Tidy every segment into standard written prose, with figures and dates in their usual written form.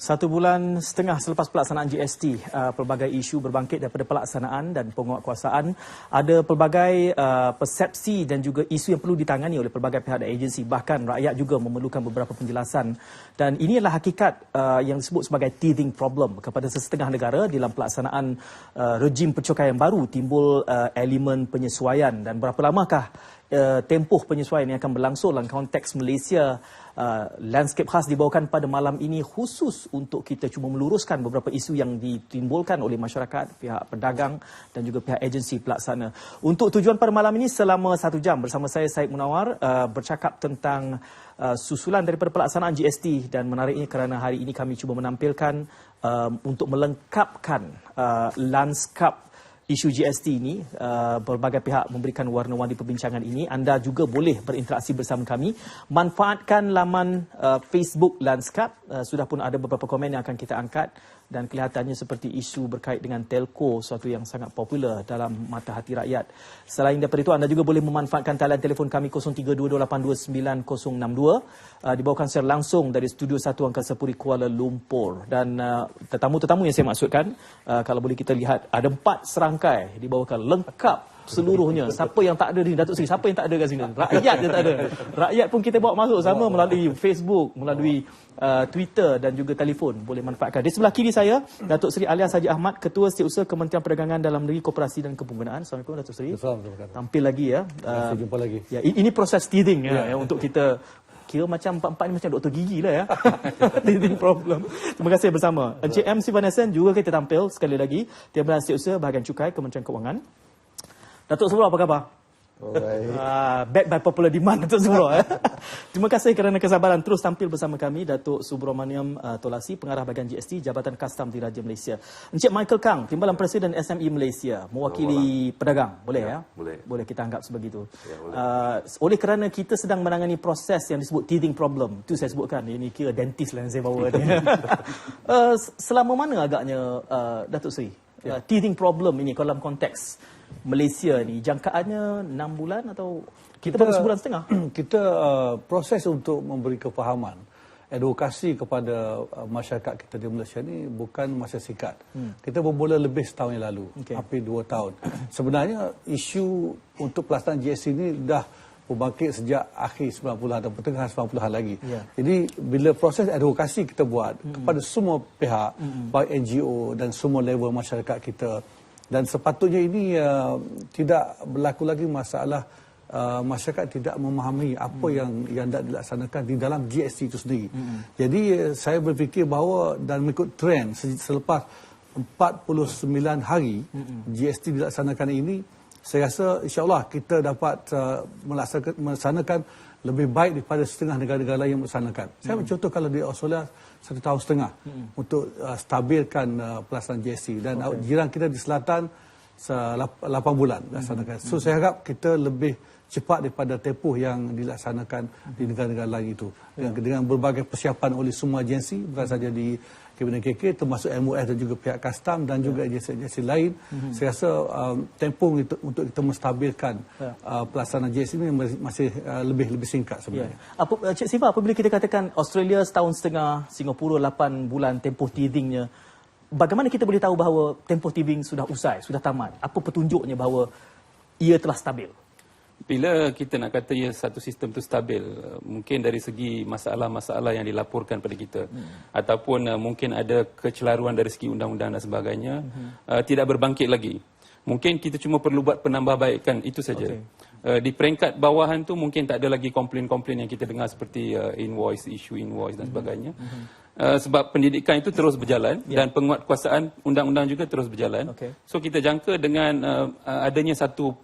1 bulan setengah selepas pelaksanaan GST, pelbagai isu berbangkit daripada pelaksanaan dan penguatkuasaan. Ada pelbagai persepsi dan juga isu yang perlu ditangani oleh pelbagai pihak dan agensi. Bahkan rakyat juga memerlukan beberapa penjelasan. Dan ini adalah hakikat yang disebut sebagai teething problem kepada sesetengah negara dalam pelaksanaan rejim percukaian baru. Timbul elemen penyesuaian. Dan berapa lamakah tempoh penyesuaian yang akan berlangsung dalam konteks Malaysia? Landscape khas dibawakan pada malam ini khusus untuk kita cuba meluruskan beberapa isu yang ditimbulkan oleh masyarakat, pihak pedagang dan juga pihak agensi pelaksana. Untuk tujuan pada malam ini selama 1 jam bersama saya Syed Munawar bercakap tentang susulan daripada pelaksanaan GST, dan menariknya kerana hari ini kami cuba menampilkan untuk melengkapkan lanskap isu GST ini. Berbagai pihak memberikan warna-warni perbincangan ini. Anda juga boleh berinteraksi bersama kami. Manfaatkan laman Facebook Lanskap. Sudah pun ada beberapa komen yang akan kita angkat. Dan kelihatannya seperti isu berkait dengan telco, suatu yang sangat popular dalam mata hati rakyat. Selain daripada itu, anda juga boleh memanfaatkan talian telefon kami 0322829062. Dibawakan secara langsung dari Studio 1 Angkasa Puri Kuala Lumpur. Dan tetamu-tetamu yang saya maksudkan, kalau boleh kita lihat, ada 4 serangkai dibawakan lengkap seluruhnya. Siapa yang tak ada ni, Datuk Seri? Siapa yang tak ada kat sini? Rakyat yang tak ada. Rakyat pun kita bawa masuk sama melalui Facebook, melalui Twitter dan juga telefon. Boleh manfaatkan. Di sebelah kiri saya, Datuk Seri Alias Haji Ahmad, Ketua Setiausaha Kementerian Perdagangan Dalam Negeri, Koperasi dan Kepenggunaan. Assalamualaikum Datuk Seri. Assalamualaikum. Tampil lagi ya. Sampai jumpa lagi. Ya, ini proses teething ya, untuk kita. Kira macam empat-empat ni macam doktor gigi lah ya. Teething problem. Terima kasih bersama. Encik MC Vanessa juga kita tampil sekali lagi. Timbalan Setiausaha Bahagian Cukai Kementerian Keuangan. Datuk Subro, apa khabar? Back by popular demand, Datuk Subro. Terima kasih kerana kesabaran terus tampil bersama kami. Datuk Subramaniam Tolasi, Pengarah Bahagian GST Jabatan Kastam Diraja Malaysia. Encik Michael Kang, Timbalan Presiden SME Malaysia, mewakili pedagang. Boleh ya? Boleh kita anggap sebegitu. Oleh kerana kita sedang menangani proses yang disebut teething problem, itu saya sebutkan, ini kira dentist lah yang saya bawa ni. Selama mana agaknya Datuk Seri teething problem ini dalam konteks Malaysia ni? Jangkaannya 6 bulan atau kita baru sebulan setengah? Kita proses untuk memberi kefahaman, edukasi kepada masyarakat kita di Malaysia ni bukan masa singkat. Kita bermula lebih setahun yang lalu, hampir 2 tahun. Sebenarnya isu untuk pelaksanaan GST ini dah berbangkit sejak akhir 90-an atau pertengahan 90-an lagi. Jadi bila proses edukasi kita buat kepada semua pihak, baik NGO dan semua level masyarakat kita, dan sepatutnya ini tidak berlaku lagi masalah masyarakat tidak memahami apa yang hendak dilaksanakan di dalam GST itu sendiri. Jadi saya berfikir bahawa dan mengikut trend selepas 49 hari GST dilaksanakan ini, saya rasa insya-Allah kita dapat melaksanakan lebih baik daripada setengah negara-negara lain yang melaksanakan. Saya mencontoh kalau di Australia 1 tahun setengah untuk stabilkan pelaksanaan GST, dan jiran kita di selatan 8 bulan melaksanakan. So saya harap kita lebih cepat daripada tempoh yang dilaksanakan di negara-negara lain itu. Dengan berbagai persiapan oleh semua agensi, bukan saja di Kabinet KK, termasuk MOF dan juga pihak kastam dan juga agensi-agensi lain. Saya rasa tempoh untuk kita menstabilkan pelaksanaan GST ini masih lebih singkat sebenarnya. Cik Siva, apabila kita katakan Australia setahun setengah, Singapura 8 bulan tempoh teethingnya, bagaimana kita boleh tahu bahawa tempoh teething sudah usai, sudah tamat? Apa petunjuknya bahawa ia telah stabil? Bila kita nak kata ya satu sistem itu stabil, mungkin dari segi masalah-masalah yang dilaporkan pada kita, ataupun mungkin ada kecelaruan dari segi undang-undang dan sebagainya, tidak berbangkit lagi. Mungkin kita cuma perlu buat penambahbaikan, itu saja. Di peringkat bawahan tu mungkin tak ada lagi komplain-komplain yang kita dengar seperti isu invoice dan sebagainya. Sebab pendidikan itu terus berjalan dan penguatkuasaan undang-undang juga terus berjalan. So kita jangka dengan adanya satu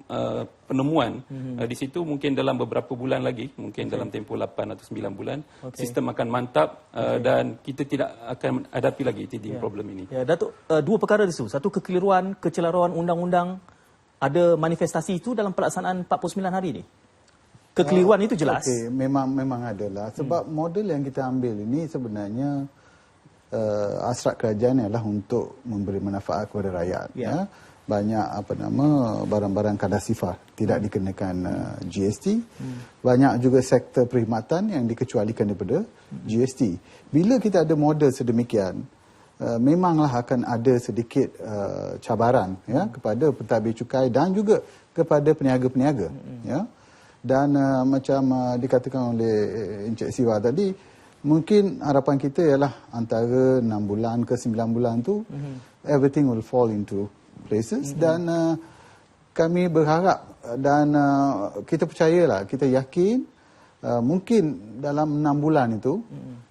penemuan di situ, mungkin dalam beberapa bulan lagi, mungkin dalam tempoh 8 atau 9 bulan, sistem akan mantap dan kita tidak akan hadapi lagi teething problem ini. Datuk, 2 perkara di situ. Satu, kekeliruan, kecelaruan undang-undang. Ada manifestasi itu dalam pelaksanaan 49 hari ini? Kekeliruan itu jelas. Memang adalah. Sebab model yang kita ambil ini sebenarnya hasrat kerajaan ialah untuk memberi manfaat kepada rakyat. banyak barang-barang kadar sifar tidak dikenakan GST. Banyak juga sektor perkhidmatan yang dikecualikan daripada GST. Bila kita ada model sedemikian, memanglah akan ada sedikit cabaran ya kepada pentadbir cukai dan juga kepada peniaga-peniaga ya. Dan macam dikatakan oleh Encik Siva tadi, mungkin harapan kita ialah antara 6 bulan ke 9 bulan tu everything will fall into places dan kami berharap dan kita percayalah, kita yakin mungkin dalam 6 bulan itu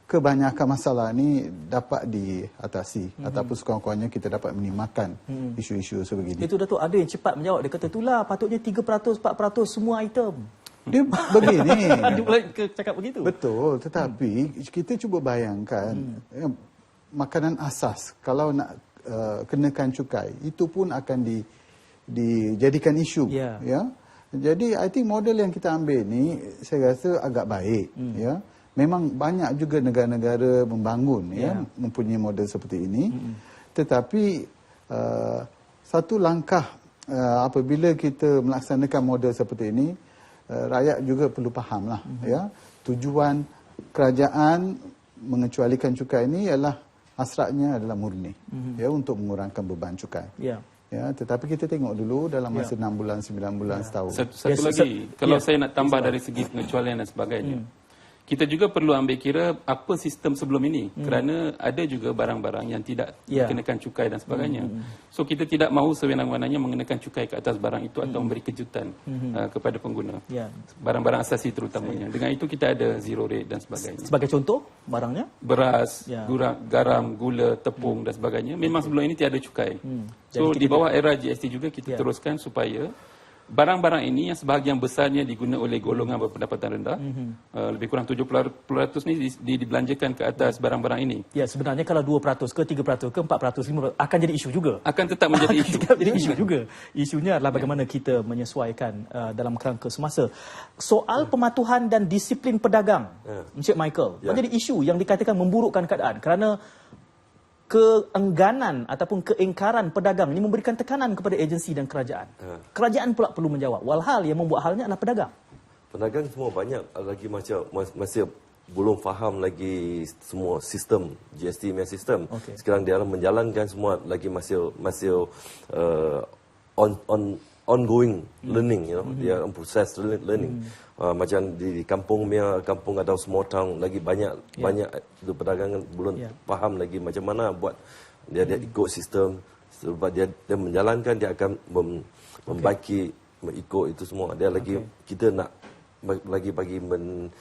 kebanyakan masalah ini dapat diatasi ataupun sekurang-kurangnya kita dapat minimalkan isu-isu sebegini. Itu Datuk ada yang cepat menjawab, dia kata itulah patutnya 3%, 4% semua item. Dia begini. Dia pula cakap begitu. Betul, tetapi kita cuba bayangkan makanan asas kalau nak kenakan cukai itu pun akan dijadikan isu ya. Jadi I think model yang kita ambil ni saya rasa agak baik ya. Memang banyak juga negara-negara membangun ya mempunyai model seperti ini. Tetapi satu langkah apabila kita melaksanakan model seperti ini, rakyat juga perlu fahamlah ya. Tujuan kerajaan mengecualikan cukai ini ialah hasratnya adalah murni ya untuk mengurangkan beban cukai. Ya, tetapi kita tengok dulu dalam masa 6 bulan, 9 bulan, setahun. Satu lagi, kalau saya nak tambah dari segi pengecualian dan sebagainya. Kita juga perlu ambil kira apa sistem sebelum ini kerana ada juga barang-barang yang tidak dikenakan cukai dan sebagainya. So kita tidak mahu sewenang-wenangnya mengenakan cukai ke atas barang itu atau memberi kejutan kepada pengguna. Barang-barang asasi terutamanya. Dengan itu kita ada zero rate dan sebagainya. Sebagai contoh barangnya? Beras, garam, gula, tepung dan sebagainya. Memang sebelum ini tiada cukai. So di bawah era GST juga kita teruskan supaya barang-barang ini yang sebahagian besarnya digunakan oleh golongan berpendapatan rendah, lebih kurang 70% ni dibelanjakan ke atas barang-barang ini. Ya, sebenarnya kalau 2% ke 3% ke 4%, 5% akan jadi isu juga. Akan tetap menjadi isu. Tetap jadi isu juga. Isunya adalah bagaimana kita menyesuaikan dalam kerangka semasa. Soal pematuhan dan disiplin pedagang, Encik Michael, menjadi isu yang dikatakan memburukkan keadaan kerana keengganan ataupun keingkaran pedagang ini memberikan tekanan kepada agensi dan kerajaan. Kerajaan pula perlu menjawab. Walhal yang membuat halnya adalah pedagang. Pedagang semua banyak lagi masih belum faham lagi semua sistem GST punya sistem. Sekarang dia menjalankan semua lagi masih ongoing learning, dia proses learning. Macam di kampung atau small town lagi banyak itu pedagang belum faham lagi macam mana buat dia ikut sistem. Sebab dia menjalankan, dia akan membaiki mengikut itu semua. Dia lagi kita nak lagi bagi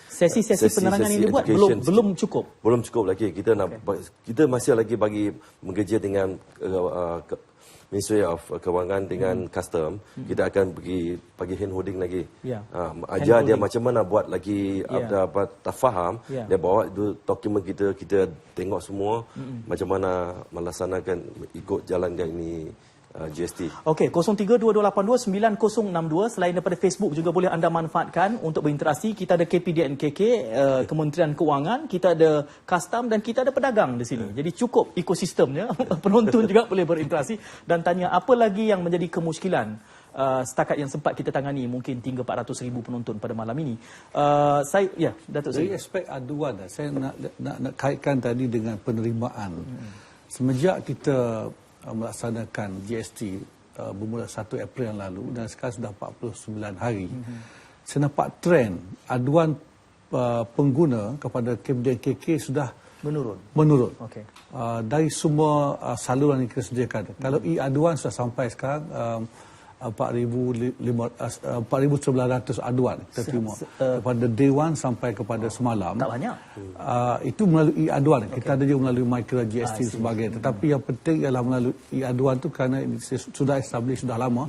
sesi-sesi penerangan ini buat belum cukup. Belum cukup lagi. Kita masih lagi bagi bekerja dengan Ministry of Kewangan dengan Custom, kita akan bagi hand holding lagi. Ajar dia macam mana buat lagi tak faham, dia bawa itu dokumen kita tengok semua macam mana melaksanakan ikut jalankan ini GST. Okey, 0322829062. Selain daripada Facebook juga boleh anda manfaatkan untuk berinteraksi. Kita ada KPDNKK, Kementerian Kewangan, kita ada Custom dan kita ada pedagang di sini. Jadi cukup ekosistemnya. Penonton juga boleh berinteraksi dan tanya apa lagi yang menjadi kemuskilan setakat yang sempat kita tangani, mungkin hingga 400,000 penonton pada malam ini. Datuk Dari aspek aduan, saya nak kaitkan tadi dengan penerimaan. Semenjak kita melaksanakan GST bermula 1 April yang lalu dan sekarang sudah 49 hari. Saya nampak trend aduan pengguna kepada KPDNKK sudah menurun. Dari semua saluran yang kita sediakan. Kalau e-aduan sudah sampai sekarang 4,900 aduan kita terima daripada day one sampai kepada semalam. Tak banyak. Itu melalui aduan. Kita ada juga melalui micro GST dan sebagainya. Tetapi yang penting ialah melalui aduan tu kerana sudah establish sudah lama.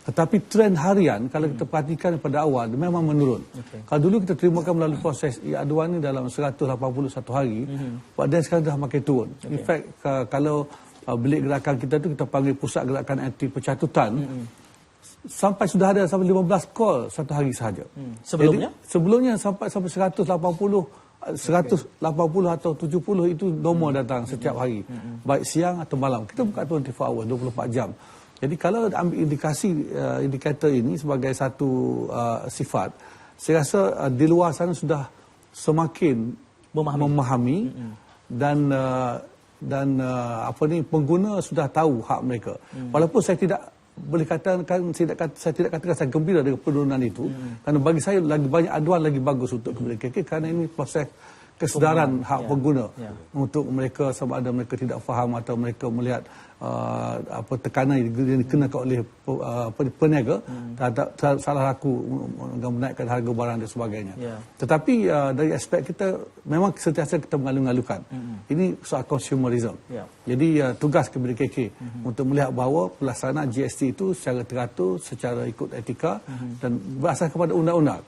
Tetapi trend harian kalau kita perhatikan pada awal memang menurun. Kalau dulu kita terimakan melalui proses aduan ni dalam 181 hari, dan sekarang dah makin turun. In fact kalau bilik gerakan kita tu kita panggil pusat gerakan anti pencatutan. Sampai sudah ada sampai 15 call satu hari sahaja. Sebelumnya? Jadi, sebelumnya sampai 180 atau 70 itu normal datang setiap hari. Baik siang atau malam. Kita buka 24 hours, 24 jam. Jadi kalau ambil indikator ini sebagai satu sifat, saya rasa di luar sana sudah semakin memahami dan pengguna sudah tahu hak mereka. Walaupun saya tidak boleh katakan, saya tidak katakan saya gembira dengan penurunan itu, kerana bagi saya lagi banyak aduan lagi bagus untuk kepada KK, kerana ini proses kesedaran hak pengguna untuk mereka, sama ada mereka tidak faham atau mereka melihat tekanan yang dikenakan oleh peniaga terhadap salah laku menaikkan harga barang dan sebagainya. Tetapi dari aspek kita memang sentiasa kita mengalu-alukan. Ini soal consumerism. Jadi tugas kepada KK untuk melihat bahawa pelaksanaan GST itu secara teratur, secara ikut etika dan berasas kepada undang-undang.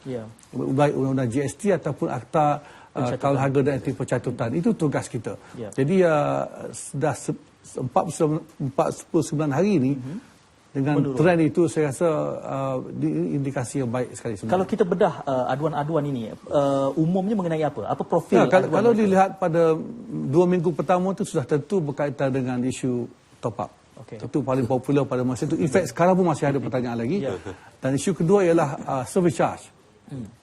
Baik undang-undang GST ataupun akta kawal harga dan etik pencatutan. Itu tugas kita. Jadi sudah 49 hari ini dengan trend itu saya rasa indikasi yang baik sekali sebenarnya. Kalau kita bedah aduan-aduan ini, umumnya mengenai apa? Apa profil aduan kalau dilihat pada 2 minggu pertama itu sudah tentu berkaitan dengan isu top up. Itu paling popular pada masa itu. In fact sekarang pun masih ada pertanyaan lagi. Dan isu kedua ialah service charge.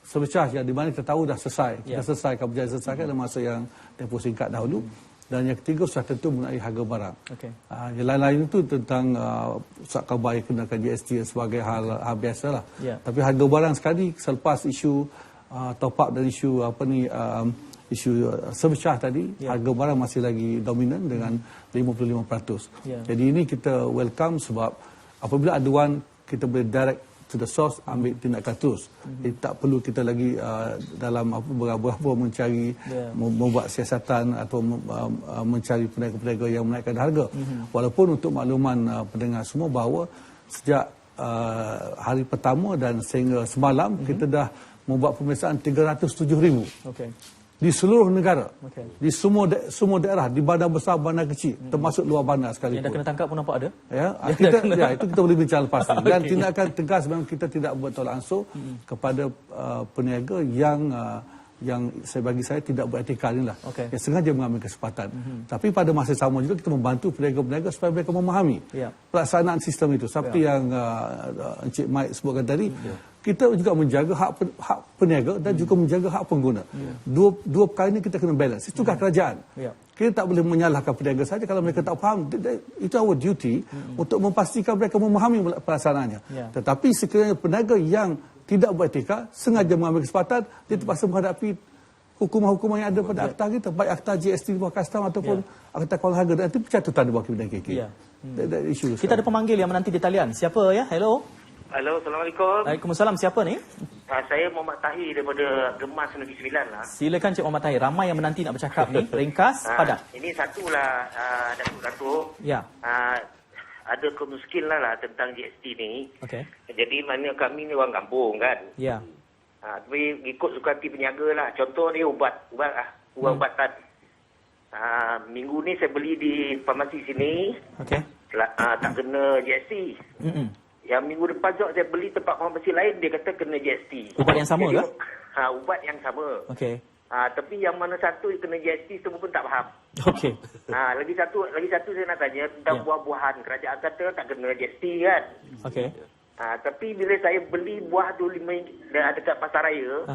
Service charge yang di mana kita tahu dah selesai. Kita selesaikan, berjaya selesaikan dalam masa yang tempoh singkat dahulu. Dan yang ketiga sudah tentu mengenai harga barang. Yang lain-lain itu tentang khabar yang kenakan GST sebagai hal biasa lah. Tapi harga barang sekali selepas isu top up dan isu isu service charge tadi, harga barang masih lagi dominan dengan 55%. Jadi ini kita welcome sebab apabila aduan kita boleh direct to the source, ambil tindakan terus. Jadi tak perlu kita lagi dalam berapa-apa mencari, membuat siasatan atau mencari peniaga-peniaga yang menaikkan harga. Walaupun untuk makluman pendengar semua bahawa sejak hari pertama dan sehingga semalam kita dah membuat pemeriksaan 307,000. Di seluruh negara, di semua daerah, di bandar besar, bandar kecil, termasuk luar bandar sekalipun. Yang dah kena tangkap pun nampak ada? Itu kita boleh bincang lepas ni. Dan tindakan tegas memang kita tidak buat tolak ansur kepada peniaga yang bagi saya tidak beretika ni lah. Yang sengaja mengambil kesempatan. Tapi pada masa sama juga kita membantu peniaga-peniaga supaya mereka memahami pelaksanaan sistem itu. Seperti yang Encik Mike sebutkan tadi, kita juga menjaga hak peniaga dan juga menjaga hak pengguna. Dua perkara ini kita kena balance. Itu tugas kerajaan. Kita tak boleh menyalahkan peniaga saja kalau mereka tak faham. Itu our duty untuk memastikan mereka memahami pelaksanaannya. Tetapi sekiranya peniaga yang tidak beretika, sengaja mengambil kesempatan, dia terpaksa menghadapi hukuman-hukuman yang ada pada akta kita, baik akta GST di bawah custom ataupun akta kawal harga dan itu pencatutan di bawah Kementerian KK. Kita ada pemanggil yang menanti di talian. Siapa ya? Hello. Halo, Assalamualaikum. Waalaikumsalam. Siapa ni? Saya Muhammad Tahir daripada Gemas Negeri Sembilan lah. Silakan Cik Muhammad Tahir. Ramai yang menanti nak bercakap ni. Ringkas, padat. Ini satulah Datuk. Ada kemuskin lah tentang GST ni. Jadi mana kami ni orang kampung kan. Tapi ikut suka hati peniaga lah. Contoh ni ubat-ubatan. Minggu ni saya beli di farmasi sini. Tak kena GST. Yang minggu depan saya beli tempat farmasi lain, dia kata kena GST. Ubat yang sama ke? Ubat yang sama. Tapi yang mana satu kena GST, semua pun tak faham. Lagi satu saya nak tanya tentang buah-buahan. Kerajaan kata tak kena GST kan. Tapi bila saya beli buah tu RM5 dekat pasar raya,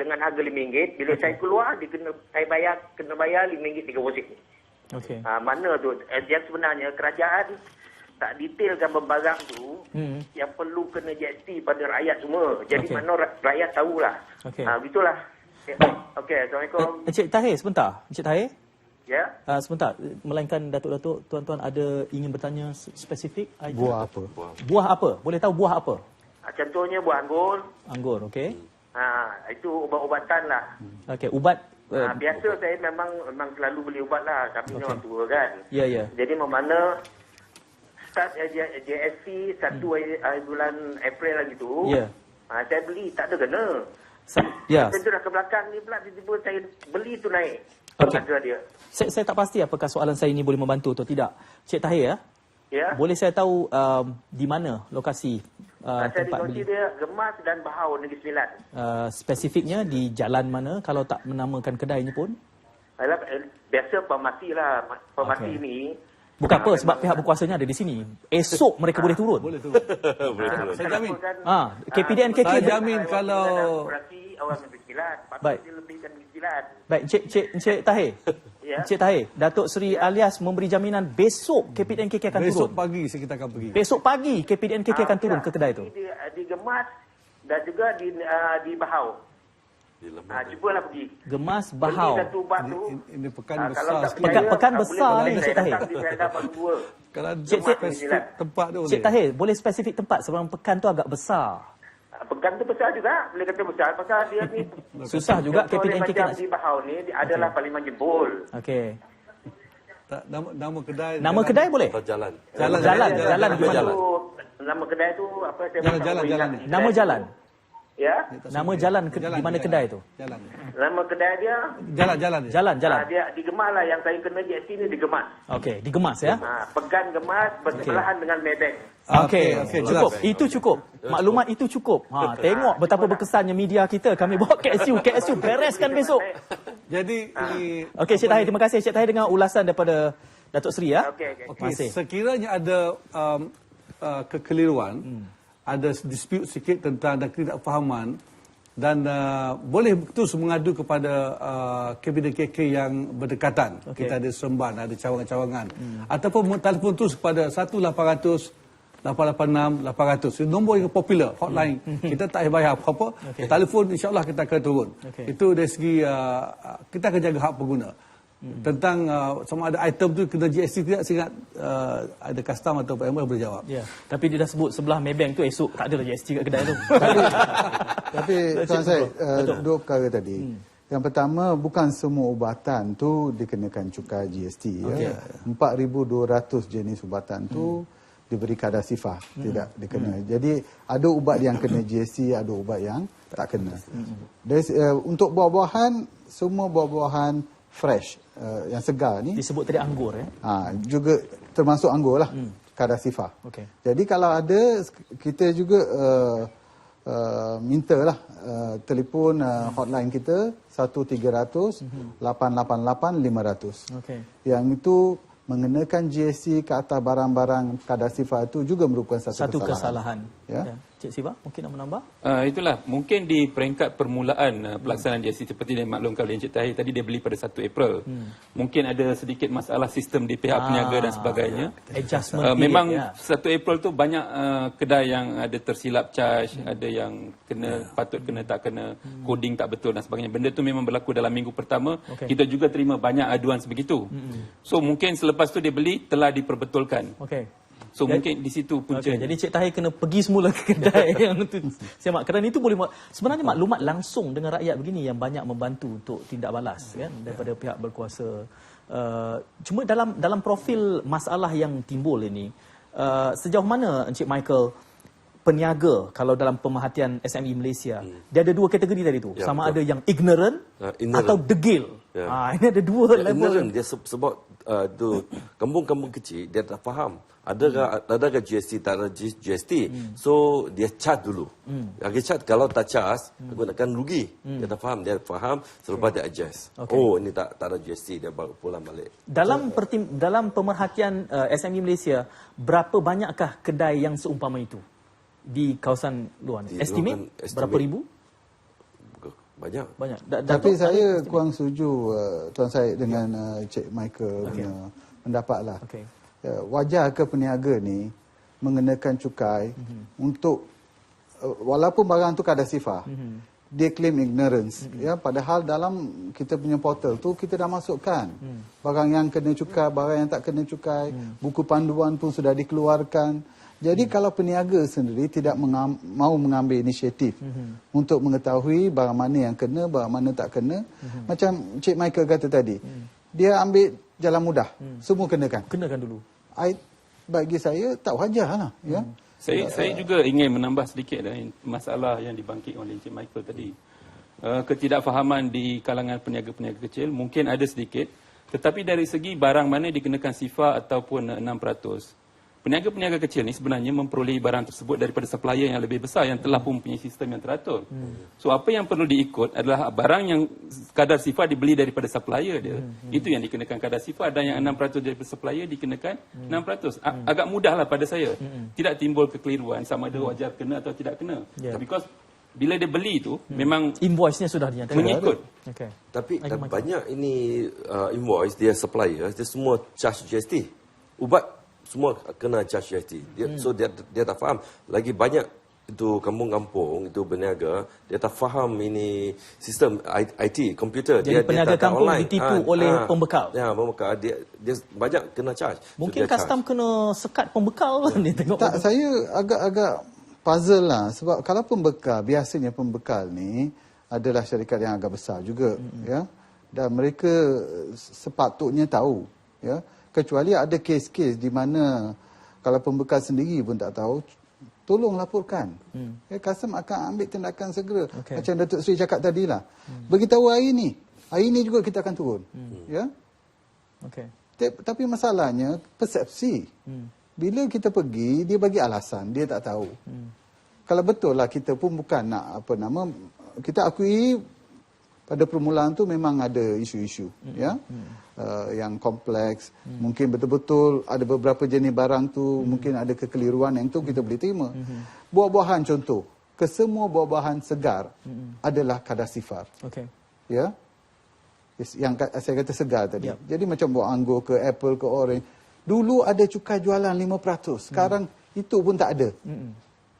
dengan harga RM5, bila saya keluar, saya kena bayar RM5.30. Mana tu? Yang sebenarnya kerajaan tak detailkan barang tu yang perlu kena GST pada rakyat semua. Jadi mana rakyat tahulah. Gitulah. Assalamualaikum. Encik Tahir, sebentar. Encik Tahir? Ya. Sebentar. Melainkan Datuk-Datuk, tuan-tuan ada ingin bertanya spesifik? Buah apa? Buah apa? Boleh tahu buah apa? Contohnya buah anggur. Anggur, okey. Itu ubat-ubatan lah. Ubat. Biasa saya memang selalu beli ubat lah. Tapi memang tua kan. Jadi mana start GST 1 bulan April lagi tu, saya beli, tak ada kena. Saya dah ke belakang ni pula, tiba-tiba saya beli tu naik. Harga dia. Saya tak pasti apakah soalan saya ini boleh membantu atau tidak. Cik Tahir, boleh saya tahu di mana lokasi tempat beli? Saya di dia Gemas dan Bahau Negeri Sembilan. Spesifiknya di jalan mana kalau tak menamakan kedainya pun? Biasa farmasi lah. Farmasi ni Bukan apa, sebab pihak berkuasanya ada di sini. Esok mereka boleh turun. Boleh turun. Saya jamin. KPDN KK. Saya jamin kalau orang berkilat, Baik. patut dilebihkan berkilat. Baik, Encik Tahir. Ya. Encik Tahir, Datuk Seri Alias memberi jaminan besok KPDN KK akan besok turun. pagi kita akan pergi. Besok pagi KPDN KK akan turun ke kedai tu. Di Gemas dan juga di Bahau. Cubalah pergi. Gemas, Bahau. Beli satu bak tu. Ini pekan Kalau besar tak sekali. percaya, Pekan tak besar boleh ni, saya Encik Tahir. datang di Perak Baru 2. Kalau Cik, spesifik tempat tu Encik boleh. Tahir, boleh spesifik tempat sebab pekan tu agak besar. Pekan tu besar juga, boleh kata besar. Pasal dia ni Susah juga KPDN KK macam nak... di Bahau ni dia adalah Parlimen Jebol. Okey. Tak, nama kedai. Nama kedai boleh? Atau jalan. Jalan di mana? Nama kedai tu apa saya Jalan ni. Nama jalan. Ya. Nama jalan di mana kedai tu? Jalan. Nama kedai dia Jalan. Jalan. dia di Gemas lah, yang saya kena GST ni di Gemas. Okey, di Gemas ya. Pekan Gemas bersebelahan dengan Maybank. Okey, cukup. jelas. Itu cukup. Maklumat itu cukup. Tengok betapa berkesannya media kita. Kami bawa KSU bereskan besok. Jadi ini Okey, Encik Tahir, terima kasih Encik Tahir dengan ulasan daripada Datuk Seri ya. Okey. Terima kasih. sekiranya ada kekeliruan, ada dispute sikit tentang dan ketidakfahaman dan boleh terus mengadu kepada KPDN KK yang berdekatan. Okey. Kita ada Seremban, ada cawangan-cawangan. Ataupun telefon terus kepada 1800 886 800. Itu nombor yang popular, hotline. Kita tak payah bayar apa-apa. Telefon insya-Allah kita akan turun. Itu dari segi kita akan jaga hak pengguna. Tentang sama ada item tu kena GST tidak, saya ingat ada custom atau PMR boleh jawab. Ya, tapi dia dah sebut sebelah Maybank tu esok tak ada lah GST kat kedai tu. Tapi Tuan Syed, dua perkara tadi. Yang pertama, bukan semua ubatan tu dikenakan cukai GST. Ya. 4,200 jenis ubatan tu diberi kadar sifar, tidak dikena. Jadi ada ubat yang kena GST, ada ubat yang tak kena. Untuk buah-buahan, semua buah-buahan fresh, yang segar ni Disebut tadi anggur ya. juga termasuk anggur lah, kadar sifar. Okey. Jadi kalau ada, kita juga mintalah telefon hotline kita 1300 888 500. Okey. Yang itu mengenakan GST ke atas barang-barang kadar sifar itu juga merupakan satu kesalahan. Ya. Cik Siva, mungkin nak menambah? Itulah, mungkin di peringkat permulaan pelaksanaan GST seperti yang maklumkan oleh Encik Tahir tadi, dia beli pada 1 April. Mungkin ada sedikit masalah sistem di pihak peniaga dan sebagainya. Adjustment memang period, 1 April tu banyak kedai yang ada tersilap charge, ada yang kena patut kena tak kena, coding tak betul dan sebagainya. Benda tu memang berlaku dalam minggu pertama. Kita juga terima banyak aduan sebegitu. So mungkin selepas tu dia beli telah diperbetulkan. So mungkin di situ punca. Jadi Cik Tahir kena pergi semula ke kedai yang tu. Semak, kerana itu boleh sebenarnya maklumat langsung dengan rakyat begini yang banyak membantu untuk tindak balas kan daripada pihak berkuasa. Cuma dalam profil masalah yang timbul ini, sejauh mana Encik Michael peniaga kalau dalam pemerhatian SME Malaysia, dia ada dua kategori tadi tu. Sama betul. Ada yang ignorant atau degil. Ini ada dua level. Ignorant dia sebab tu kampung-kampung kecil dia tak faham. Adakah GST, tak ada GST. So dia charge dulu. Dia charge, kalau tak charge gunakan rugi. Dia tak faham, dia faham selepas dia adjust. Oh ini tak ada GST, dia baru pulang balik. Dalam pemerhatian SME Malaysia, berapa banyakkah kedai yang seumpama itu di kawasan luar ni? Estimate berapa ribu? Banyak. Tapi saya kurang setuju Tuan Syed dengan Cik Michael punya pendapat lah. Wajar ke peniaga ni mengenakan cukai untuk walaupun barang tu kadar sifar, dia claim ignorance. Ya, padahal dalam kita punya portal tu kita dah masukkan barang yang kena cukai, barang yang tak kena cukai, buku panduan pun sudah dikeluarkan. Jadi kalau peniaga sendiri tidak mau mengambil inisiatif untuk mengetahui barang mana yang kena, barang mana tak kena, macam Cik Michael kata tadi, dia ambil jalan mudah, semua kenakan. Kenakan dulu. Bagi saya tak wajar lah. Ya? Saya juga ingin menambah sedikit masalah yang dibangkit oleh Encik Michael tadi. Ketidakfahaman di kalangan peniaga-peniaga kecil mungkin ada sedikit, tetapi dari segi barang mana dikenakan sifar ataupun 6%, peniaga-peniaga kecil ni sebenarnya memperolehi barang tersebut daripada supplier yang lebih besar yang telah pun mempunyai sistem yang teratur. So apa yang perlu diikut adalah barang yang kadar sifar dibeli daripada supplier dia. Itu yang dikenakan kadar sifar, dan yang 6% daripada supplier dikenakan 6%. Agak mudahlah pada saya. Tidak timbul kekeliruan sama ada wajar kena atau tidak kena. Because bila dia beli tu memang invoice-nya sudah dinyatakan mengikut. Okay. Tapi banyak ini invoice dia supplier, dia semua charge GST. Ubat semua kena charge GST. So dia tak faham. Lagi banyak itu kampung-kampung, itu berniaga, dia tak faham ini sistem IT, komputer. Jadi peniaga kampung ditipu oleh pembekal. Ya, pembekal. Dia banyak kena charge. Mungkin custom kena sekat pembekal kan ni tengok. Tak, saya agak-agak puzzle lah. Sebab kalau pembekal, biasanya pembekal ni adalah syarikat yang agak besar juga. Ya. Dan mereka sepatutnya tahu. Ya. Kecuali ada kes-kes di mana kalau pembekal sendiri pun tak tahu, tolong laporkan. Custom akan ambil tindakan segera. Macam Datuk Seri cakap tadi lah. Beritahu hari ni juga kita akan turun. Ya. Tapi masalahnya persepsi. Bila kita pergi, dia bagi alasan, dia tak tahu. Kalau betul lah kita pun bukan nak kita akui pada permulaan tu memang ada isu-isu yang kompleks. Mungkin betul-betul ada beberapa jenis barang tu mungkin ada kekeliruan yang tu kita boleh terima. Buah-buahan contoh, kesemua buah-buahan segar adalah kadar sifar. Ya. Yang saya kata segar tadi. Jadi macam buah anggur ke apple ke orange, dulu ada cukai jualan 5%. Sekarang itu pun tak ada.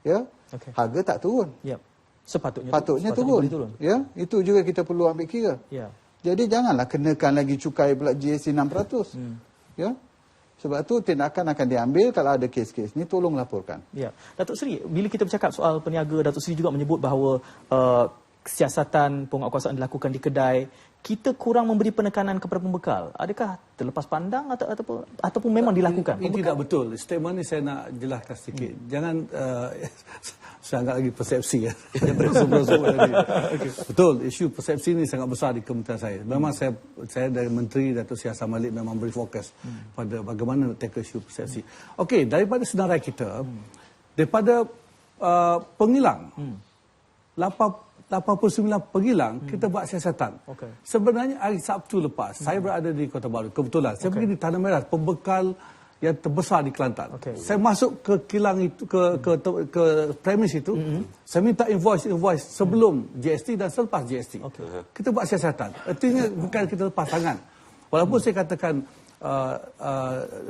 Ya. Harga tak turun. Sepatutnya turun. Ya, itu juga kita perlu ambil kira. Jadi janganlah kenakan lagi cukai pula GST 6%. Ya. Sebab tu tindakan akan diambil kalau ada kes-kes ni, tolong laporkan. Ya. Datuk Seri, bila kita bercakap soal peniaga, Datuk Seri juga menyebut bahawa kesiasatan penguatkuasaan dilakukan di kedai, kita kurang memberi penekanan kepada pembekal. Adakah terlepas pandang ataupun memang dilakukan? Ini tidak betul. Statement ni saya nak jelaskan sedikit. Jangan sangat lagi persepsi ya. Betul, isu persepsi ini sangat besar di kementerian saya. Memang saya dari Menteri Datuk Seri Hassan Malik memang beri fokus pada bagaimana nak tackle isu persepsi. Okey, daripada senarai kita, daripada pengilang, 89 pengilang, kita buat siasatan. Sebenarnya hari Sabtu lepas, saya berada di Kota Baru. Kebetulan, saya pergi di Tanah Merah, pembekal yang terbesar di Kelantan. Saya masuk ke kilang itu, ke premis itu, saya minta invoice sebelum GST dan selepas GST. Kita buat siasatan. Artinya bukan kita lepas tangan. Walaupun saya katakan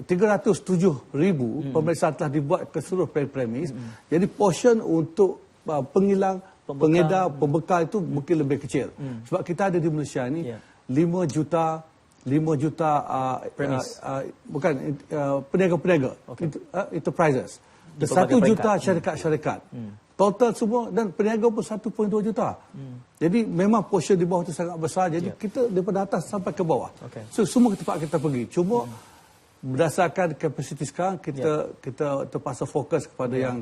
307,000 pemeriksaan telah dibuat ke seluruh premis, jadi portion untuk pengilang, pengedar, pembekal itu mungkin lebih kecil. Sebab kita ada di Malaysia ni 5 juta peniaga-peniaga, enterprises. 1 juta syarikat-syarikat. Total semua, dan peniaga pun 1.2 juta. Jadi memang portion di bawah itu sangat besar. Jadi kita daripada atas sampai ke bawah. So semua tempat kita pergi. Cuma berdasarkan kapasiti sekarang, kita terpaksa fokus kepada yang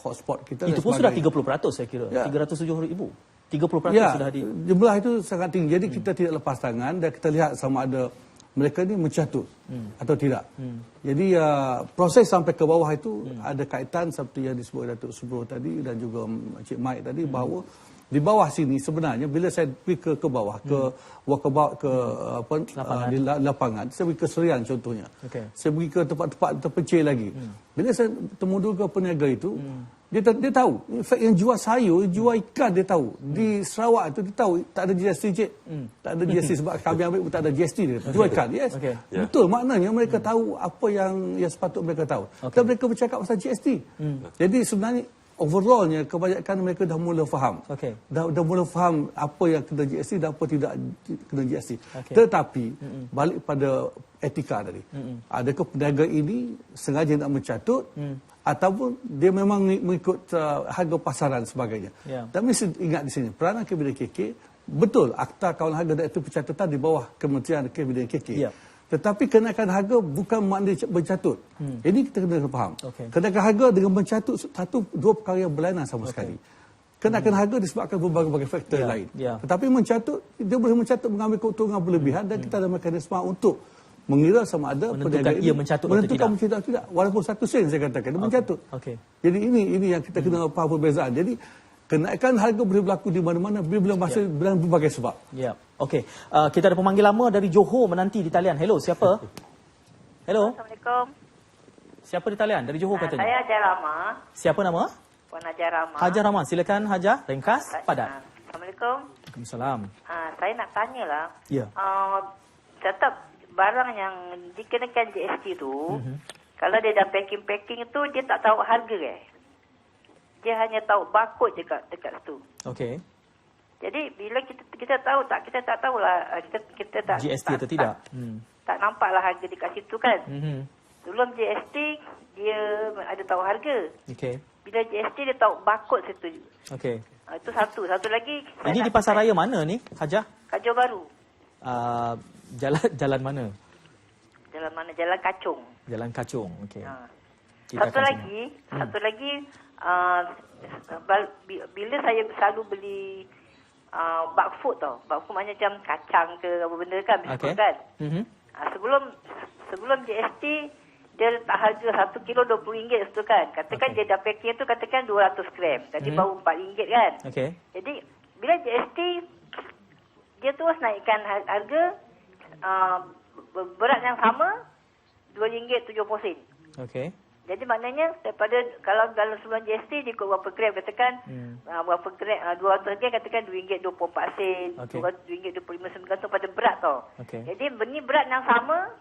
hotspot kita. Itu pun sudah 30% saya kira. 307,000. 30% sudah jumlah itu sangat tinggi. Jadi kita tidak lepas tangan dan kita lihat sama ada mereka ni mencatut atau tidak. Jadi proses sampai ke bawah itu ada kaitan seperti yang disebut Datuk Subro tadi dan juga Encik Mike tadi, bahawa di bawah sini sebenarnya bila saya pergi ke bawah, ke walkabout, ke di lapangan, saya pergi ke Serian contohnya. Saya pergi ke tempat-tempat terpencil lagi. Bila saya temu dulu ke peniaga itu, dia tahu. In fact, yang jual sayur, jual ikan dia tahu. Di Sarawak itu dia tahu tak ada GST, cik. Tak ada GST sebab kami ambil pun tak ada GST dia. Jual ikan, yes. Betul, maknanya mereka tahu apa yang sepatut mereka tahu. Dan mereka bercakap pasal GST. Jadi sebenarnya overallnya kebanyakan mereka dah mula faham. Dah mula faham apa yang kena GST dan apa tidak kena GST. Tetapi balik pada etika tadi. Adakah peniaga ini sengaja nak mencatut ataupun dia memang mengikut harga pasaran sebagainya. Dan mesti ingat di sini, peranan KBDKK, betul Akta Kawalan Harga dan itu pencatatan di bawah Kementerian KBDKK. Tetapi kenaikan harga bukan maknanya mencatut. Ini kita kena faham. Kenaikan harga dengan mencatut dua perkara yang berlainan sama sekali. Kenaikan harga disebabkan berbagai faktor lain. Tetapi mencatut, dia boleh mencatut mengambil keuntungan berlebihan dan kita ada mekanisme untuk mengira sama ada menentukan ia mencatut atau tidak. Mencatut atau tidak. Walaupun 1 sen saya katakan, dia mencatut. Jadi ini yang kita kena faham perbezaan. Jadi kenaikan harga boleh berlaku di mana-mana bila masa dengan berbagai sebab. Ya. Okey. Kita ada pemanggil lama dari Johor menanti di talian. Hello, siapa? Hello. Assalamualaikum. Siapa di talian? Dari Johor katanya. Saya Hajar Rama. Siapa nama? Puan Hajar Rama. Hajar Rama. Silakan Hajar, ringkas, padat. Assalamualaikum. Waalaikumsalam. Saya nak tanyalah. Ya. Tetap barang yang dikenakan GST tu, kalau dia dah packing tu, dia tak tahu harga Dia hanya tahu barcode je dekat situ. Okey. Jadi bila kita tahu tak, kita tak tahulah kita tak GST atau tidak. Tak nampaklah harga dekat situ kan. Sebelum GST dia ada tahu harga. Okey. Bila GST dia tahu barcode situ. Okey. Itu satu. Satu lagi. Ini di pasar raya mana ni, Hajar? Kajau Baru. Jalan mana? Jalan mana? Jalan Kacung. Jalan Kacung. Okey. Satu lagi bila saya selalu beli bug food tau. Bug food macam kacang ke apa benda kan, biskut kan. Sebelum GST dia letak harga 1 kilo RM20 tu kan. Katakan dia dah packing tu katakan 200 gram. Tadi baru RM4 kan. Jadi bila GST dia terus naikkan harga berat yang sama RM2.70. Okey. Jadi maknanya daripada kalau dalam sebelum GST dia ikut berapa gram katakan berapa gram 200 gram katakan RM2.24, RM2.25 gantung pada berat tau. Jadi benih berat yang sama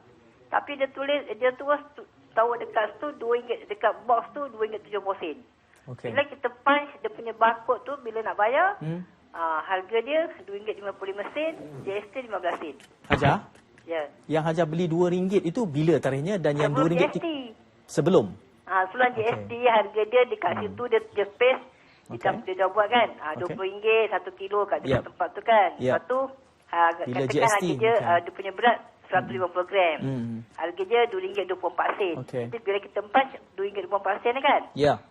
tapi dia terus tahu dekat tu RM2 dekat box tu RM2.70. Bila kita punch dia punya barcode tu bila nak bayar harga dia RM2.55, GST RM15. Hajar? Ya. Yang Hajar beli RM2 itu bila tarikhnya dan yang sebelum RM2 GST. Sebelum? Sebelum GST harga dia dekat situ dia paste dia dah buat kan RM20 1 kilo kat dekat tempat tu kan. Lepas tu katakan harga dia dia punya berat 150 gram. Harga dia RM2.24. Jadi bila kita punch RM2.24 kan.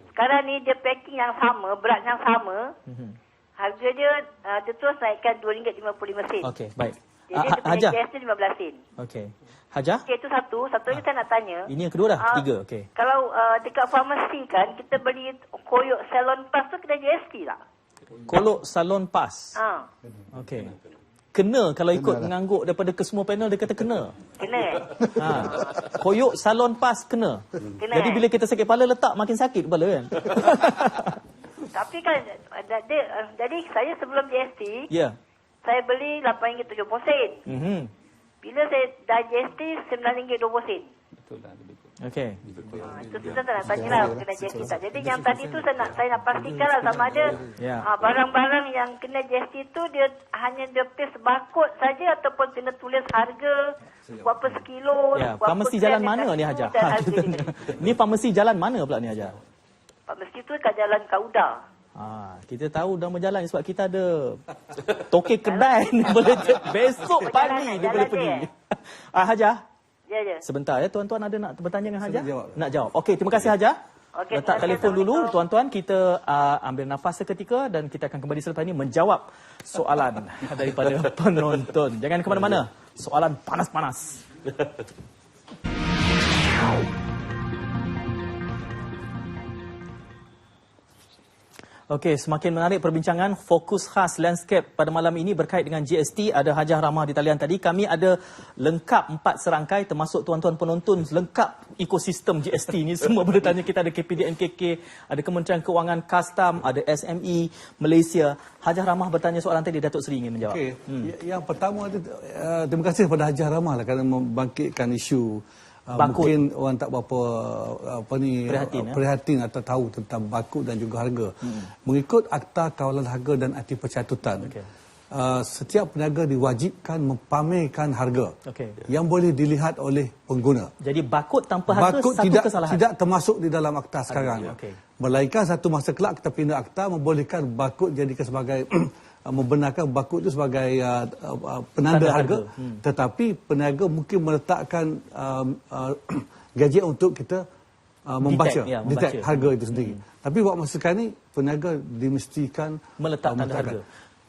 Sekarang ni dia packing yang sama, berat yang sama. Harga dia terus naikkan RM2.55. Okey, baik. Jadi dia punya GST RM15. Okey. Hajar? Okey, itu satu. Satu lagi saya nak tanya. Ini yang kedua dah, ketiga. Okey. Kalau dekat farmasi kan, kita beli koyok salon pass tu kena GST tak? Kolok salon pass? Okey. Kena kalau ikut mengangguk daripada kesemua panel, dia kata kena. Kena. Koyok salon pass kena. Jadi bila kita sakit kepala, letak makin sakit kepala kan? Tapi kan, jadi saya sebelum GST, saya beli RM8.70. Bila saya dah GST, RM9.20. Betul lah, lebih kurang. Okey. Itu saya nak tanya lah kena GST tak. Jadi yang tadi tu saya nak pastikan lah sama ada barang-barang yang kena GST tu dia hanya dia paste barcode saja ataupun kena tulis harga berapa sekilo. Farmasi jalan mana ni Hajar? Ni farmasi jalan mana pula ni Hajar? Farmasi tu kat Jalan Kauda. Kita tahu nama jalan sebab kita ada token kedai ni boleh besok pagi dia boleh pergi. Hajar. Ya. Sebentar ya, tuan-tuan ada nak bertanya dengan Hajar? Nak jawab. Okey, terima kasih Hajar. Letak telefon dulu tuan-tuan, kita ambil nafas seketika dan kita akan kembali selepas ini menjawab soalan daripada penonton. Jangan ke mana-mana. Soalan panas-panas. Okey, semakin menarik perbincangan. Fokus khas landscape pada malam ini berkait dengan GST. Ada Hajar Ramah di talian tadi. Kami ada lengkap 4 serangkai termasuk tuan-tuan penonton lengkap ekosistem GST ni. Semua boleh tanya. Kita ada KPDNKK, ada Kementerian Kewangan, Kastam, ada SME Malaysia. Hajar Ramah bertanya soalan tadi, Datuk Seri ingin menjawab. Okey, yang pertama terima kasih kepada Hajar Ramah lah kerana membangkitkan isu mungkin orang tak berapa prihatin atau tahu tentang barcode dan juga harga. Mengikut Akta Kawalan Harga dan Akta Pencatutan, setiap peniaga diwajibkan mempamerkan harga yang boleh dilihat oleh pengguna. Jadi barcode tanpa harga satu kesalahan. Tidak termasuk di dalam akta sekarang. Melainkan satu masa kelak kita pindah akta membolehkan barcode jadikan sebagai membenarkan barcode itu sebagai penanda harga. Tetapi peniaga mungkin meletakkan gadget untuk kita membaca detect harga itu sendiri. Tapi buat masa sekarang ni peniaga dimestikan meletak tanda harga.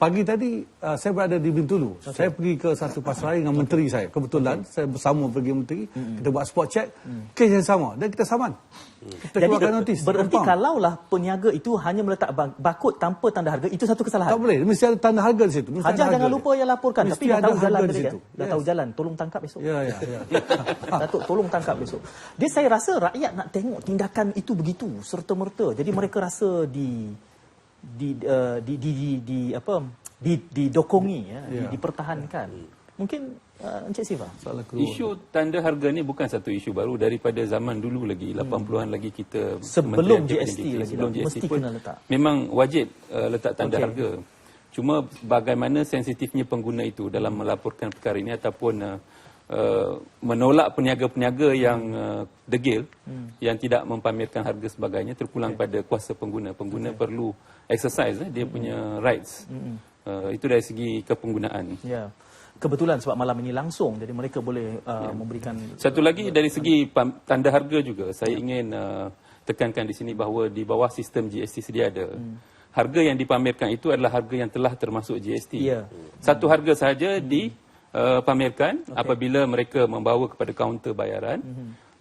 Pagi tadi saya berada di Bintulu. Saya pergi ke satu pasaraya dengan menteri saya. Kebetulan saya bersama pergi menteri. Kita buat spot check. Kes yang sama. Dan kita saman. Kita keluarkan notis. Berarti kalaulah peniaga itu hanya meletak barcode tanpa tanda harga, itu satu kesalahan. Tak boleh. Mesti ada tanda harga di situ. Hajah jangan lupa yang laporkan. Mesti tapi dah tahu jalan di dia. situ. Dah tahu jalan. Tolong tangkap besok. Ya. Datuk, tolong tangkap besok. Dia saya rasa rakyat nak tengok tindakan itu begitu serta-merta. Jadi mereka rasa didokongi, dipertahankan. Mungkin Encik Siva. Isu tanda harga ni bukan satu isu baru, daripada zaman dulu lagi, 80-an lagi kita sebelum GST lagi GST mesti pun kena letak. Memang wajib letak tanda harga. Cuma bagaimana sensitifnya pengguna itu dalam melaporkan perkara ini ataupun menolak peniaga-peniaga yang degil, yang tidak mempamerkan harga sebagainya, terpulang pada kuasa pengguna. Pengguna perlu exercise dia punya rights. Itu dari segi kepenggunaan. Ya. Kebetulan sebab malam ini langsung, jadi mereka boleh memberikan. Satu lagi dari segi tanda harga juga, saya ingin tekankan di sini bahawa di bawah sistem GST sedia ada. Harga yang dipamerkan itu adalah harga yang telah termasuk GST. Ya. Satu harga sahaja dipamerkan apabila mereka membawa kepada kaunter bayaran.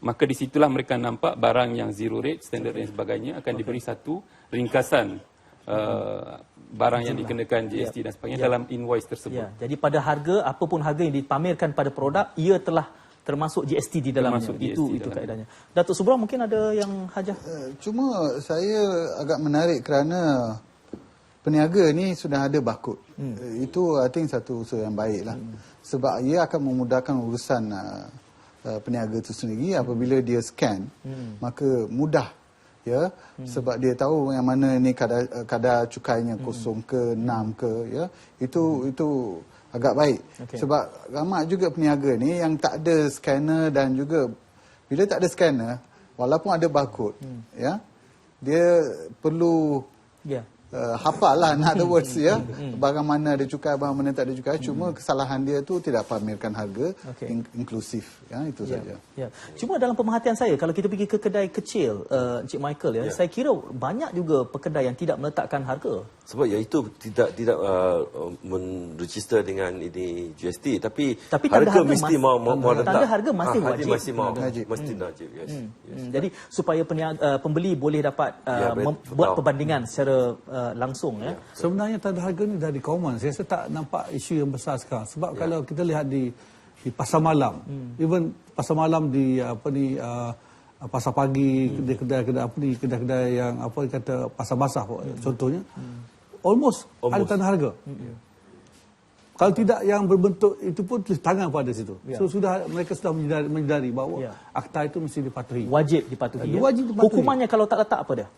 Maka di situlah mereka nampak barang yang zero rate, standard dan sebagainya akan diberi satu ringkasan barang yang dikenakan GST dan sebagainya dalam invoice tersebut. Jadi pada harga, apapun harga yang dipamerkan pada produk, ia telah termasuk GST di dalamnya. Itu kaedahnya. Datuk Subro mungkin ada yang hajah. Cuma saya agak menarik kerana peniaga ni sudah ada barcode. Itu I think satu usaha yang baik lah. Sebab ia akan memudahkan urusan peniaga itu sendiri. Apabila dia scan, maka mudah. Ya, sebab dia tahu yang mana ni kadar cukainya 0 ke 6 ke, ya. Itu agak baik. Sebab ramai juga peniaga ni yang tak ada scanner, dan juga bila tak ada scanner, walaupun ada barcode, ya, dia perlu hafal lah, in other words, ya, barang mana ada cukai, barang mana tak ada cukai. Cuma kesalahan dia tu tidak pamerkan harga inklusif, ya, itu saja. Cuma dalam pemerhatian saya, kalau kita pergi ke kedai kecil, Encik Michael, saya kira banyak juga pekedai yang tidak meletakkan harga. Sebab itu tidak menregister dengan ini GST, tapi harga mesti mau letak. Tanda harga masih wajib. Mesti wajib. Yes. Jadi supaya pembeli boleh dapat buat perbandingan secara langsung, ya. Sebenarnya tanda harga ni dah di common. Saya rasa tak nampak isu yang besar sekarang. Sebab kalau kita lihat di pasar malam, even pasar malam di pasar pagi, kedai-kedai yang kata pasar basah contohnya, almost ada tanda harga. Kalau tidak yang berbentuk itu pun tulis tangan pada situ. So mereka sudah menyedari bahawa akta itu mesti dipatuhi. Wajib dipatuhi. Wajib dipatuhi. Hukumannya kalau tak letak apa dia?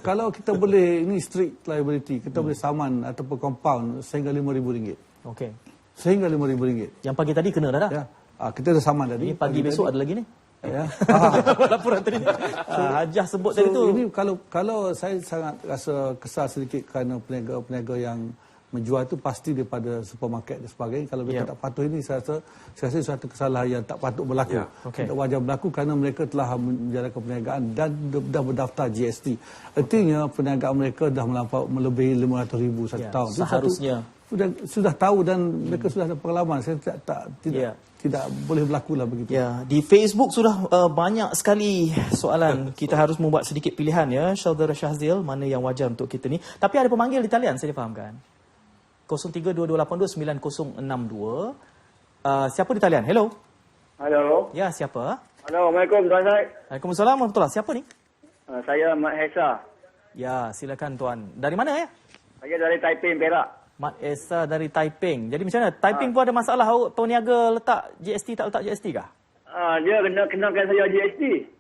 Kalau kita boleh, ini strict liability, kita boleh saman ataupun compound sehingga RM5,000. Okey. Sehingga RM5,000. Yang pagi tadi kena dah. Ya. Kita dah saman tadi. Ini pagi besok ada lagi ni. Ya. Laporan tadi. Hajah sebut tadi tu. Ini kalau saya sangat rasa kesal sedikit kerana peniaga yang menjual itu pasti daripada supermarket dan sebagainya. Kalau mereka tak patuh ini, saya rasa suatu kesalahan yang tak patut berlaku. Tak wajar berlaku kerana mereka telah menjalankan perniagaan dan dah berdaftar GST. Artinya perniagaan mereka dah melebihi RM500,000 satu tahun. Seharusnya. Sudah tahu dan mereka sudah ada pengalaman. Saya tidak boleh berlaku lah begitu. Ya, di Facebook sudah banyak sekali soalan. Kita harus membuat sedikit pilihan, ya. Saudara Syahzil, mana yang wajar untuk kita ni. Tapi ada pemanggil di talian, saya difahamkan. 0322829062. Siapa di talian? Hello. Hello. Ya, siapa? Assalamualaikum, Tuan Syed. Waalaikumsalam warahmatullahi. Siapa ni? Saya Mat Hesa. Ya, silakan tuan. Dari mana, ya? Saya dari Taiping, Perak. Mat Esa dari Taiping. Jadi macam mana? Taiping pun ada masalah peniaga letak GST tak letak GST kah? Dia kenakan saya GST.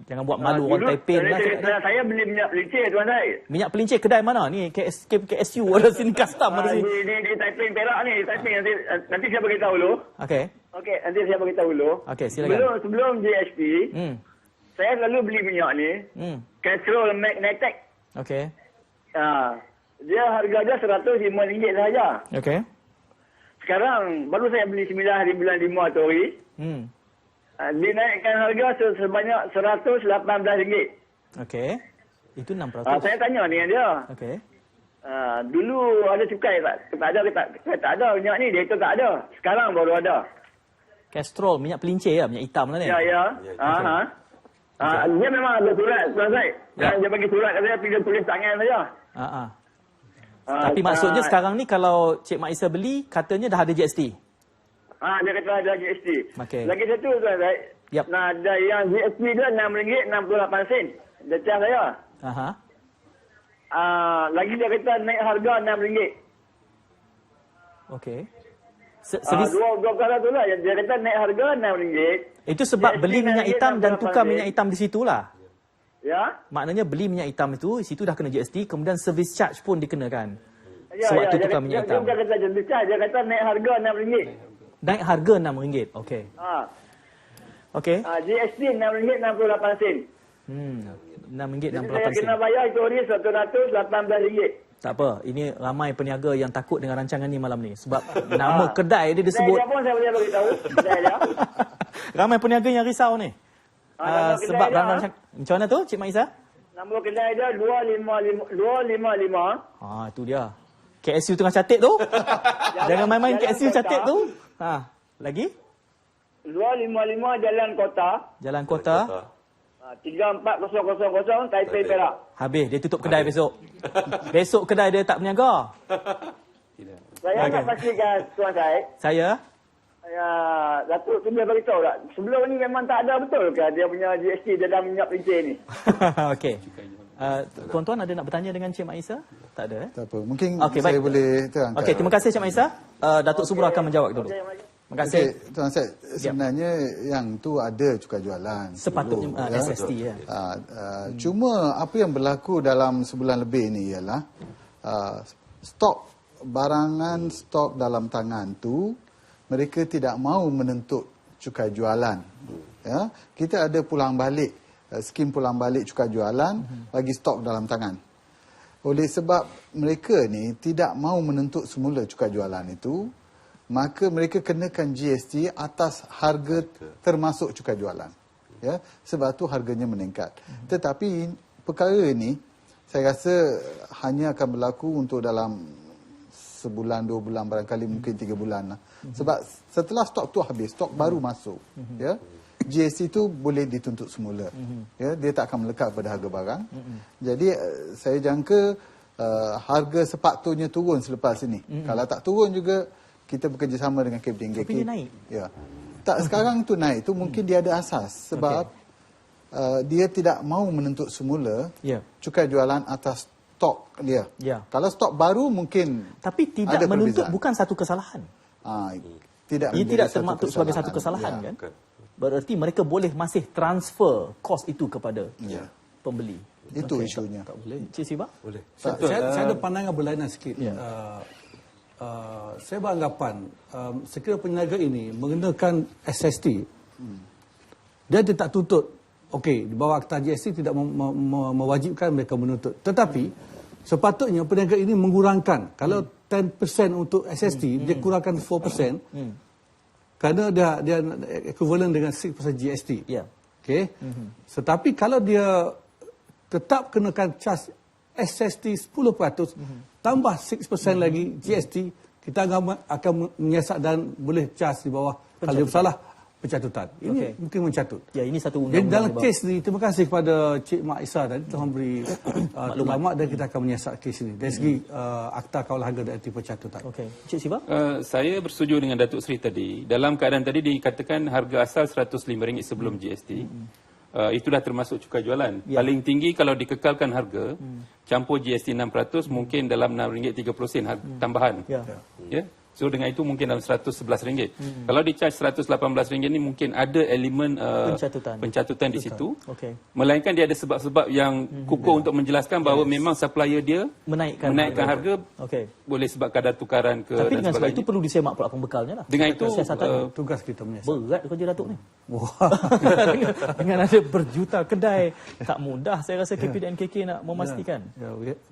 Jangan buat malu orang Taiping lah. Saya beli minyak pelincir, Tuan Syed. Minyak pelincir kedai mana? Ni KSU ada sini, custom ada sini. Di Taiping, Perak ni. Taiping nanti saya beritahu dulu. Okey. Nanti saya beritahu dulu. Okey, silakan. Sebelum GST, saya selalu beli minyak ni. Castrol Magnetic. Okey. Dia harga dia RM105 sahaja. Okey. Sekarang baru saya beli sembilan hari bulan 5 tu hari. Dinaikkan harga sebanyak RM118. Okey. Itu 6%. Saya tanya ni dia. Okey. Dulu ada cukai tak ada ke tak ada minyak ni, dia tak ada. Sekarang baru ada. Castrol, minyak pelincir ya, minyak hitam lah ni. Ya. Dia memang ada surat, Tuan Syed. Dia bagi surat kat saya, dia tulis tangan saja. Tapi maksudnya sekarang ni kalau Cik Mak Isa beli, katanya dah ada GST. Dia kata ada GST. Okay. Lagi satu Tuan Syed. Yep. Nah, ada yang GST dia RM6.68. Dia charge saya. Lagi dia kata naik harga RM6. Okey. Dua perkara tu lah. Dia kata naik harga RM6. Itu sebab GST beli minyak hitam dan tukar minyak hitam di situlah. Ya. Maknanya beli minyak hitam itu, situ dah kena GST, kemudian service charge pun dikenakan. Sewaktu tukar minyak hitam. Dia kata service charge, dia kata naik harga RM6. Naik harga RM6. Okey. Okey. GST RM6.68. RM6.68. Saya kena bayar itu hari RM118. Tak apa, ini ramai peniaga yang takut dengan rancangan ni malam ni. Sebab nama kedai dia disebut. Kedai dia pun saya boleh beritahu. Kedai dia. Ramai peniaga yang risau ni. Sebab macam mana tu, Cik Mak Isa? Nama kedai dia 255. Itu dia. KSU tengah catat tu. Jangan main-main KSU catat tu. Lagi? 255 Jalan Kota. Jalan Kota. 34000 Taipei Perak. Habis, dia tutup kedai besok. Besok kedai dia tak berniaga. Saya nak pastikan Tuan Syed. Saya? Datuk tu dia beritahu tak? Sebelum ni memang tak ada betul ke dia punya GST dalam minyak pelincir ni? Okey. Tuan-tuan ada nak bertanya dengan Cik Mak Isa? Tak ada Tak apa. Mungkin saya baik. Boleh terangkan. Okey, terima kasih Cik Mak Isa. Datuk Subur akan menjawab dulu. Terima kasih. Tuan Syed, sebenarnya yang tu ada cukai jualan. Sepatutnya SST ya. Cuma apa yang berlaku dalam sebulan lebih ni ialah stok barangan, stok dalam tangan tu mereka tidak mahu menuntut cukai jualan. Ya, kita ada pulang balik, skim pulang balik cukai jualan bagi stok dalam tangan. Oleh sebab mereka ni tidak mahu menuntut semula cukai jualan itu, maka mereka kenakan GST atas harga termasuk cukai jualan. Ya, sebab tu harganya meningkat. Tetapi perkara ini saya rasa hanya akan berlaku untuk dalam sebulan, 2 bulan, barangkali mungkin 3 bulan lah. Sebab setelah stok tu habis, stok baru masuk. Ya, GST tu boleh dituntut semula. Ya, dia tak akan melekat pada harga barang. Jadi saya jangka harga sepatutnya turun selepas ini. Kalau tak turun juga, kita bekerjasama dengan Kapten KK. Tapi dia naik. Ya. Tak, sekarang tu naik tu mungkin dia ada asas sebab dia tidak mahu menuntut semula cukai jualan atas stok dia. Kalau stok baru mungkin tapi tidak menuntut bukan satu kesalahan. Ia tidak termaktub sebagai satu kesalahan kan? Berarti mereka boleh masih transfer kos itu kepada pembeli. Itu isunya. Tak boleh. Cik Siva? Boleh. Saya ada pandangan berlainan sikit. Saya beranggapan sekiranya peniaga ini mengenakan SST, dia tak tuntut. Okey, di bawah Akta GST tidak mewajibkan mereka menuntut. Tetapi sepatutnya peniaga ini mengurangkan. Kalau 10% untuk SST, dia kurangkan 4%. Kerana dia equivalent dengan 6% GST. Okey. Tetapi kalau dia tetap kenakan charge SST 10%, tambah 6% lagi GST, kita akan menyiasat dan boleh charge di bawah kalau dia bersalah pencatutan. Ini mungkin mencatut. Ya, ini satu undang-undang. Jadi dalam kes ni, terima kasih kepada Cik Mak Isa tadi telah memberi maklumat dan kita akan menyiasat kes ini dari segi Akta Kawal Harga dan Anti Pencatutan. Okey. Cik Siva? Saya bersetuju dengan Datuk Seri tadi. Dalam keadaan tadi dikatakan harga asal RM105 sebelum GST. Itulah termasuk cukai jualan. Paling tinggi kalau dikekalkan harga, campur GST 6%, mungkin dalam RM6.30 tambahan. Ya. So dengan itu mungkin dalam RM111. Kalau di charge RM118 ni mungkin ada elemen pencatutan di situ. Melainkan dia ada sebab-sebab yang kukuh untuk menjelaskan bahawa memang supplier dia menaikkan harga. Boleh sebab kadar tukaran ke. Tapi dengan sebab itu perlu disemak pula pembekalnya lah. Dengan itu tugas kita menyiasat. Berat kerja Datuk ni. Dengan ada berjuta kedai, tak mudah saya rasa KP dan KK nak memastikan.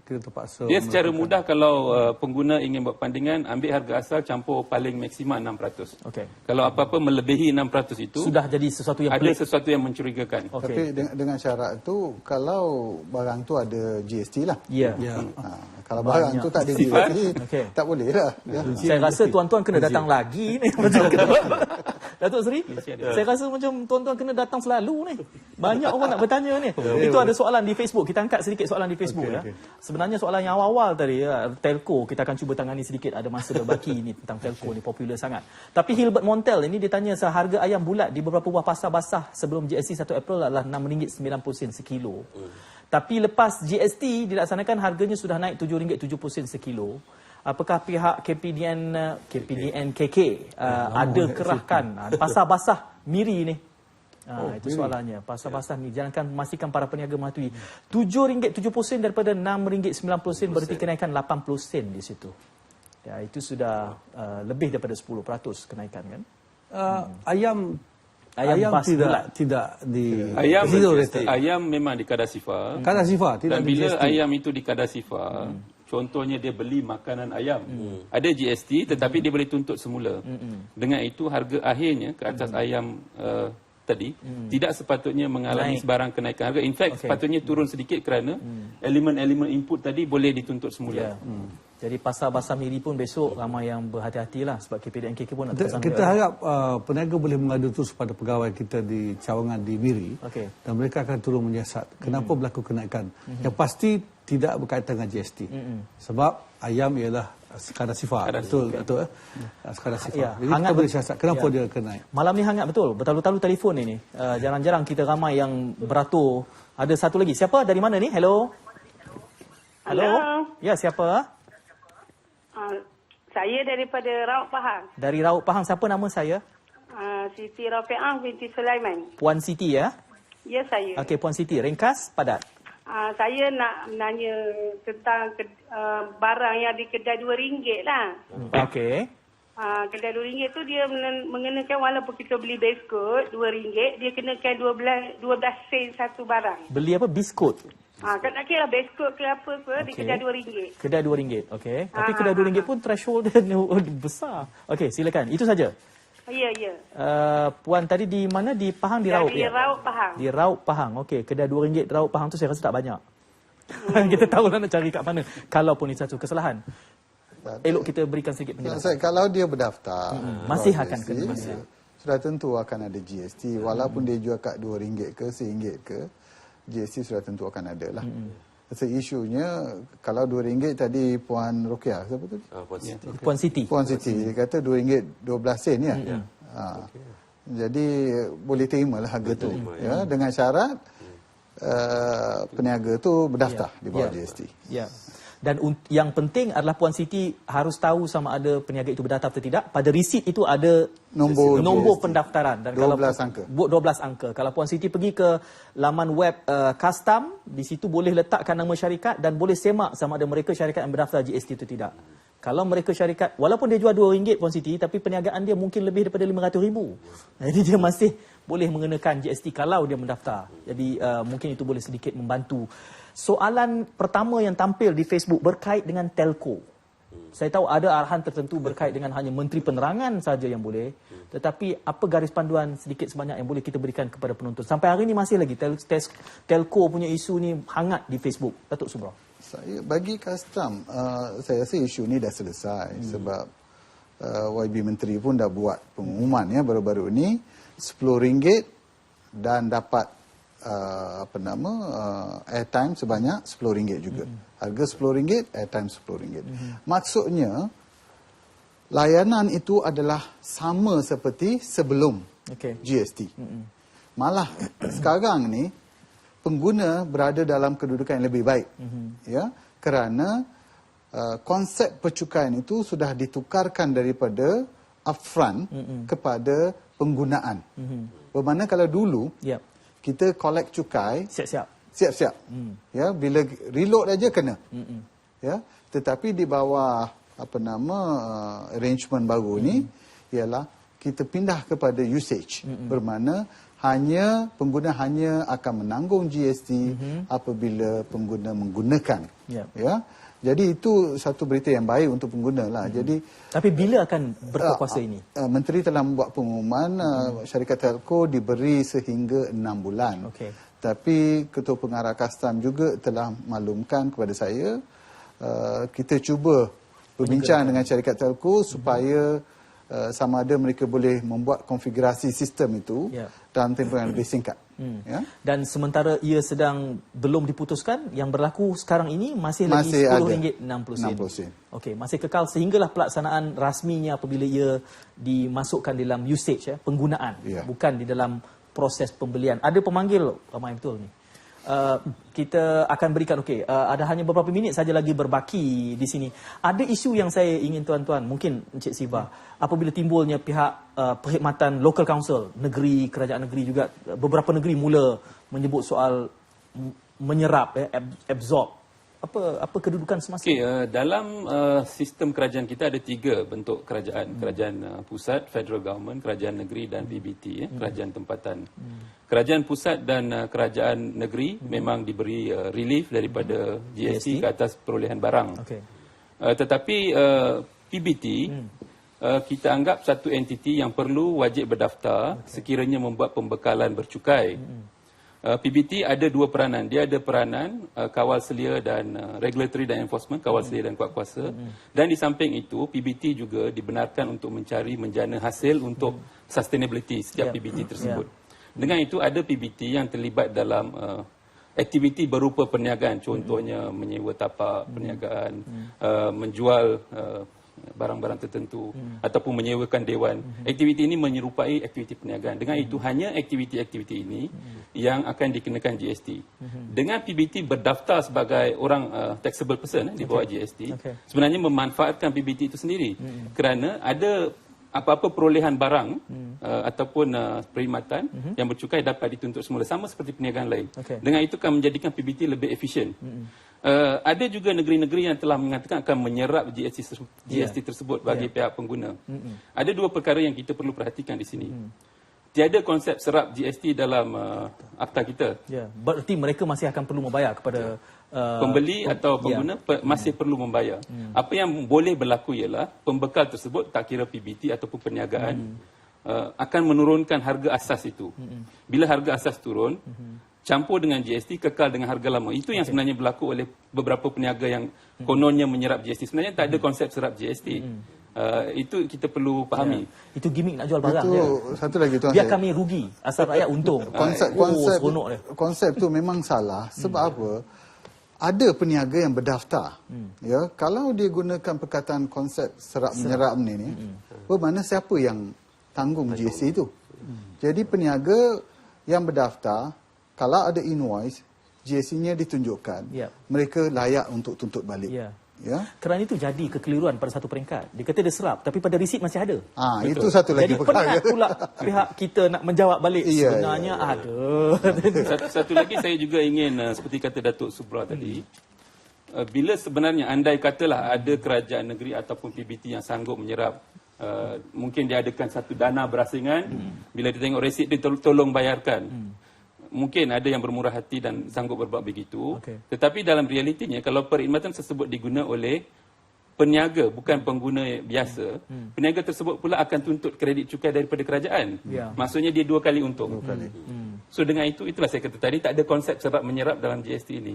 Kita terpaksa. Dia secara mudah kalau pengguna ingin buat bandingan, ambil harga asal asal campur paling maksimal 6%. Okey. Kalau apa-apa melebihi 6% itu Sudah jadi sesuatu yang ada pelik. sesuatu yang mencurigakan. Okey. Tapi dengan syarat tu kalau barang tu ada GST lah. Ya. Kalau barang tu tak ada GST, Okey. tak boleh lah. Ya. Saya rasa tuan-tuan kena datang lagi ni. Macam Datuk Seri, saya rasa macam tuan-tuan kena datang selalu ni. Banyak orang nak bertanya ni. Itu ada soalan di Facebook. Kita angkat sedikit soalan di Facebook. Sebenarnya soalan yang awal tadi, telco, kita akan cuba tangani sedikit. Ada masa berbaki ni tentang telco ni, popular sangat. Tapi Hilbert Montel ini ditanya seharga ayam bulat di beberapa buah pasar basah sebelum GST 1 April adalah RM6.90 sekilo. Tapi lepas GST dilaksanakan harganya sudah naik RM7.70 sekilo. Apakah pihak KPDN KK ada kerahkan pasar basah Miri ni? Itu soalannya. Pasar basah Miri. Jangan memastikan para peniaga mematuhi. RM7.70 daripada RM6.90 berarti kenaikan 80 sen di situ. Ya, itu sudah lebih daripada 10% kenaikan kan? Ayam tidak di ayam memang di kadar sifar. Kadar sifar tidak dan bila ayam itu di kadar sifar, contohnya dia beli makanan ayam, ada GST tetapi dia boleh tuntut semula. Dengan itu harga akhirnya ke atas ayam tadi tidak sepatutnya mengalami sebarang kenaikan harga. In fact sepatutnya turun sedikit kerana elemen-elemen input tadi boleh dituntut semula. Jadi pasar basah Miri pun besok ramai yang berhati-hatilah sebab KPDN KK pun nak terkesan. Kita harap peniaga boleh mengadu terus pada pegawai kita di cawangan di Miri dan mereka akan turun menyiasat kenapa berlaku kenaikan. Yang pasti tidak berkaitan dengan GST. Sebab ayam ialah sekadar sifar. Betul. Sekadar sifar. Jadi kita boleh siasat kenapa dia akan naik. Malam ni hangat betul. Bertalu-talu telefon ini. Jarang-jarang kita ramai yang beratur. Ada satu lagi. Siapa? Dari mana ni? Hello? Hello? Ya, siapa? Saya daripada Raut Pahang. Dari Raut Pahang. Siapa nama saya? Siti Rafi'ah binti Sulaiman. Puan Siti ya? Ya, saya. Okey, Puan Siti. Ringkas, padat. Saya nak menanya tentang barang yang di kedai RM2 lah. Okey. Kedai RM2 tu dia mengenakan walaupun kita beli biskut RM2, dia kenakan 12 sen satu barang. Beli apa? Biskut? Kan tak kira lah biskut ke apa ke di kedai RM2. Kedai RM2, okey. Tapi kedai RM2 pun threshold dia besar. Okey, silakan. Itu saja. Ya. Puan tadi di mana? Di Pahang, di Raut? Di Raut Pahang. Di Raut Pahang. Okey, kedai RM2 di Raut Pahang tu saya rasa tak banyak. Kita tahu lah nak cari kat mana. Kalaupun itu satu kesalahan. Elok kita berikan sedikit penjelasan. Kalau dia berdaftar, masih akan kena. Sudah tentu akan ada GST. Walaupun dia jual kat RM2 ke RM1 ke, GST sudah tentu akan ada lah. Isunya kalau RM2 tadi Puan Rokia siapa tu? Puan Siti. Puan Siti dia kata RM2.12 ya. Jadi boleh terimalah harga tu ya, dengan syarat peniaga tu berdaftar di bawah GST. Ya. Dan yang penting adalah Puan Siti harus tahu sama ada peniaga itu berdaftar atau tidak. Pada resit itu ada nombor pendaftaran. Dan 12 angka. 12 angka. Kalau Puan Siti pergi ke laman web custom, di situ boleh letakkan nama syarikat dan boleh semak sama ada mereka syarikat yang berdaftar GST itu tidak. Kalau mereka syarikat, walaupun dia jual RM2 Puan Siti, tapi perniagaan dia mungkin lebih daripada RM500,000. Jadi dia masih boleh mengenakan GST kalau dia mendaftar. Jadi mungkin itu boleh sedikit membantu. Soalan pertama yang tampil di Facebook berkait dengan telco. Saya tahu ada arahan tertentu berkait dengan hanya Menteri Penerangan saja yang boleh. Tetapi apa garis panduan sedikit sebanyak yang boleh kita berikan kepada penonton? Sampai hari ini masih lagi telco punya isu ni hangat di Facebook. Datuk Subro. Saya bagi custom, saya rasa isu ni dah selesai sebab YB Menteri pun dah buat pengumuman ya baru-baru ni RM10 dan dapat airtime sebanyak RM10 juga. Harga RM10, airtime RM10. Maksudnya layanan itu adalah sama seperti sebelum GST. Malah sekarang ni pengguna berada dalam kedudukan yang lebih baik. Ya, kerana konsep percukaian itu sudah ditukarkan daripada upfront kepada penggunaan. Bermakna kalau dulu kita collect cukai siap-siap. Ya, bila reload aja kena. Ya, tetapi di bawah arrangement baru ni ialah kita pindah kepada usage. Bermakna pengguna hanya akan menanggung GST apabila pengguna menggunakan. Ya. Jadi itu satu berita yang baik untuk pengguna lah. Jadi tapi bila akan berkuasa ini? Menteri telah membuat pengumuman syarikat telco diberi sehingga 6 bulan. Tapi Ketua Pengarah Kastam juga telah maklumkan kepada saya, kita cuba berbincang dengan syarikat telco supaya sama ada mereka boleh membuat konfigurasi sistem itu dalam tempoh yang lebih singkat. Ya? Dan sementara ia sedang belum diputuskan, yang berlaku sekarang ini masih lagi RM10.60. Okey, masih kekal sehinggalah pelaksanaan rasminya apabila ia dimasukkan dalam usage, penggunaan, bukan di dalam proses pembelian. Ada pemanggil, Ramai betul ni. Kita akan berikan, ada hanya beberapa minit saja lagi berbaki di sini. Ada isu yang saya ingin tuan-tuan, mungkin Encik Siva, apabila timbulnya pihak perkhidmatan local council, negeri, kerajaan negeri juga, beberapa negeri mula menyebut soal menyerap, absorb. Apa kedudukan semasa? Dalam sistem kerajaan kita ada 3 bentuk kerajaan. Kerajaan pusat, federal government, kerajaan negeri dan PBT, kerajaan tempatan. Kerajaan pusat dan kerajaan negeri memang diberi relief daripada GST ke atas perolehan barang. Tetapi PBT kita anggap satu entiti yang perlu wajib berdaftar sekiranya membuat pembekalan bercukai. PBT ada 2 peranan. Dia ada peranan kawal selia dan regulatory dan enforcement, kawal selia dan kuat kuasa. Dan di samping itu, PBT juga dibenarkan untuk mencari menjana hasil untuk sustainability setiap PBT tersebut. Dengan itu, ada PBT yang terlibat dalam aktiviti berupa perniagaan. Contohnya menyewa tapak perniagaan, menjual barang-barang tertentu ataupun menyewakan dewan. Aktiviti ini menyerupai aktiviti perniagaan. Dengan itu hanya aktiviti-aktiviti ini yang akan dikenakan GST. Dengan PBT berdaftar sebagai orang taxable person di bawah GST, sebenarnya memanfaatkan PBT itu sendiri. Kerana ada apa-apa perolehan barang ataupun perkhidmatan yang bercukai dapat dituntut semula, sama seperti perniagaan lain. Dengan itu akan menjadikan PBT lebih efisien. Ada juga negeri-negeri yang telah mengatakan akan menyerap GST tersebut bagi pihak pengguna. Ada 2 perkara yang kita perlu perhatikan di sini. Tiada konsep serap GST dalam akta kita. Berarti mereka masih akan perlu membayar kepada pembeli atau pengguna masih perlu membayar. Apa yang boleh berlaku ialah pembekal tersebut, tak kira PBT ataupun perniagaan, akan menurunkan harga asas itu. Bila harga asas turun, campur dengan GST, kekal dengan harga lama. Itu yang sebenarnya berlaku oleh beberapa peniaga yang kononnya menyerap GST. Sebenarnya tak ada konsep serap GST. Itu kita perlu fahami. Itu gimmick nak jual barang. Satu lagi tuan, biar kami rugi, asal rakyat untung. Konsep tu memang salah. Sebab apa? Ada peniaga yang berdaftar. Ya, kalau dia gunakan perkataan konsep serap menyerap ni, bermakna siapa yang tanggung GST itu? Jadi peniaga yang berdaftar, kalau ada invoice, GST-nya ditunjukkan, mereka layak untuk tuntut balik. Kerana itu jadi kekeliruan pada satu peringkat. Dia kata dia serap, tapi pada resit masih ada. Itu satu lagi perkara. Jadi penat pula pihak kita nak menjawab balik. Sebenarnya ada. Satu lagi saya juga ingin, seperti kata Datuk Subra tadi, bila sebenarnya andai katalah ada kerajaan negeri ataupun PBT yang sanggup menyerap, mungkin dia adakan satu dana berasingan, bila dia tengok resit dia tolong bayarkan. Mungkin ada yang bermurah hati dan sanggup berbuat begitu. Tetapi dalam realitinya, kalau perkhidmatan tersebut diguna oleh peniaga, bukan pengguna biasa, peniaga tersebut pula akan tuntut kredit cukai daripada kerajaan. Maksudnya dia 2 kali untung. So dengan itu, itulah saya kata tadi, tak ada konsep serap menyerap dalam GST ini.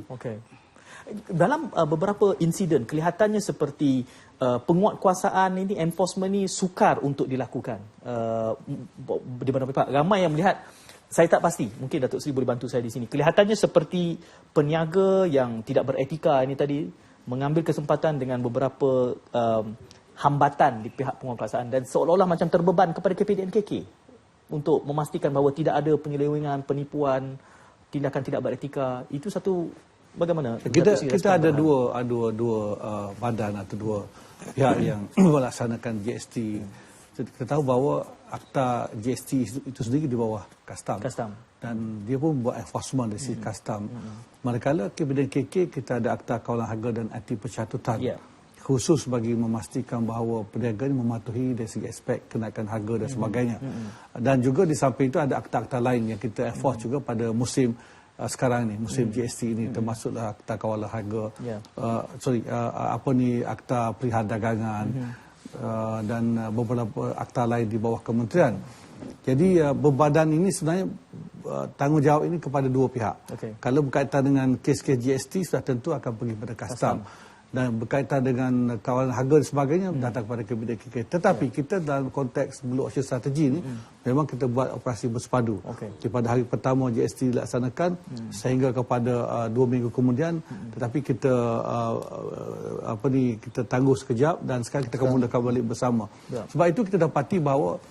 Dalam beberapa insiden, kelihatannya seperti penguatkuasaan ini, enforcement ini sukar untuk dilakukan. Di mana pihak ramai yang melihat, saya tak pasti, mungkin Datuk Seri boleh bantu saya di sini. Kelihatannya seperti peniaga yang tidak beretika ini tadi mengambil kesempatan dengan beberapa hambatan di pihak penguatkuasaan dan seolah-olah macam terbeban kepada KPDNKK untuk memastikan bahawa tidak ada penyelewengan, penipuan, tindakan tidak beretika. Itu satu, bagaimana? Kita ada dua badan atau 2 pihak yang melaksanakan GST. Kita tahu bahawa akta GST itu sendiri di bawah Kastam. Dan dia pun buat enforcement dari sisi Kastam. Manakala KPDNKK kita ada akta kawalan harga dan akti pencatutan. Khusus bagi memastikan bahawa peniaga ini mematuhi dari segi aspek kenaikan harga dan sebagainya. Dan juga di samping itu ada akta-akta lain yang kita enforce juga pada musim sekarang ni, musim GST ini, termasuklah Akta Kawalan Harga, Akta Perihal Dagangan, dan beberapa akta lain di bawah kementerian. Jadi bebadan ini sebenarnya tanggungjawab ini kepada dua pihak. Kalau berkaitan dengan kes-kes GST sudah tentu akan pergi pada custom. Dan berkaitan dengan kawalan harga dan sebagainya datang kepada Kabinet KK. Tetapi kita dalam konteks Blue Ocean Strategy ini memang kita buat operasi bersepadu. Pada hari pertama GST dilaksanakan sehingga kepada 2 minggu kemudian, tetapi kita kita tangguh sekejap dan sekarang kita akan mulakan balik bersama. Sebab itu kita dapati bahawa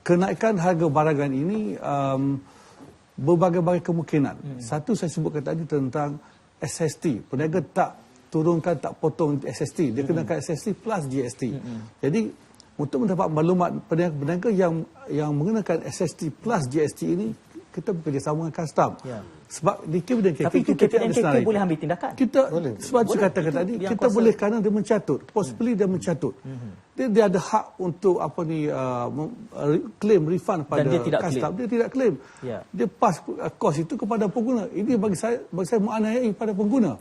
kenaikan harga barangan ini berbagai-bagai kemungkinan. Satu saya sebutkan tadi tentang SST. Peniaga tak turunkan, tak potong SST. Dia kenakan SST plus GST. Jadi untuk mendapat maklumat peniaga yang mengenakan SST plus GST ini, kita bekerjasama dengan custom. Sebab di KPNK tapi itu KPNK boleh ambil tindakan. Kita sebab saya katakan tadi, kita boleh kerana dia mencatut, possibly dia mencatut. Dia ada hak untuk claim refund pada custom. Dia tidak claim. Dia pass kos itu kepada pengguna. Ini bagi saya menganiayai pada pengguna.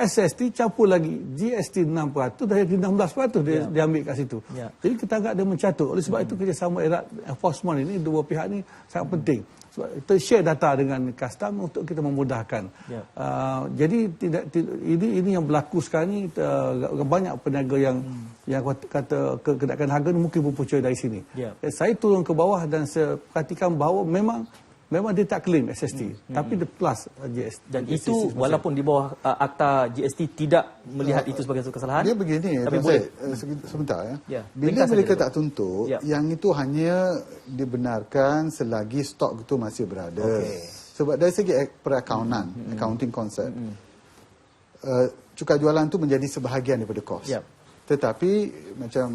SST campur lagi GST 6%, dah jadi 16% dia ambil kat situ. Jadi kita anggap dia mencatut. Oleh sebab itu kerjasama erat enforcement ini, dua pihak ni sangat penting. Sebab kita share data dengan custom untuk kita memudahkan. Jadi ini yang berlaku sekarang ni, banyak peniaga yang kata kenaikan harga ni mungkin berpunca dari sini. Saya turun ke bawah dan saya perhatikan bahawa memang dia tak claim SST, tapi dia plus GST. Dan itu walaupun di bawah akta GST tidak melihat itu sebagai satu kesalahan. Dia begini, tapi boleh. Sebentar ya. Bila mereka tak tuntut, yang itu hanya dibenarkan selagi stok itu masih berada. Sebab dari segi perakaunan, accounting concept, cukai jualan itu menjadi sebahagian daripada kos. Tetapi macam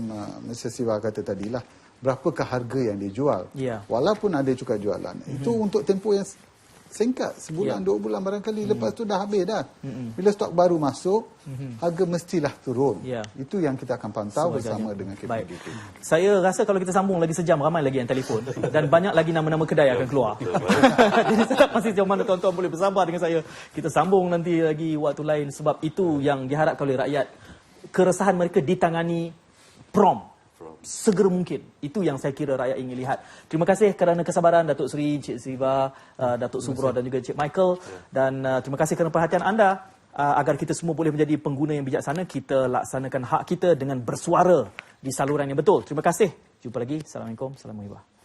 Mr. Siva kata tadilah, berapakah harga yang dijual? Walaupun ada cukai jualan, itu untuk tempoh yang singkat, sebulan, 2 bulan barangkali, lepas tu dah habis dah. Bila stok baru masuk, harga mestilah turun. Itu yang kita akan pantau bersama dengan KPNK. Saya rasa kalau kita sambung lagi sejam, ramai lagi yang telefon dan banyak lagi nama-nama kedai akan keluar. Jadi saya masih sejauh mana tuan-tuan boleh bersabar dengan saya. Kita sambung nanti lagi waktu lain, sebab itu yang diharapkan oleh rakyat. Keresahan mereka ditangani prompt, segera mungkin. Itu yang saya kira rakyat ingin lihat. Terima kasih kerana kesabaran Datuk Seri, Cik Siva, Datuk Subro dan juga Cik Michael. Dan terima kasih kerana perhatian anda. Agar kita semua boleh menjadi pengguna yang bijaksana, kita laksanakan hak kita dengan bersuara di saluran yang betul. Terima kasih. Jumpa lagi. Assalamualaikum. Salam Muhibah.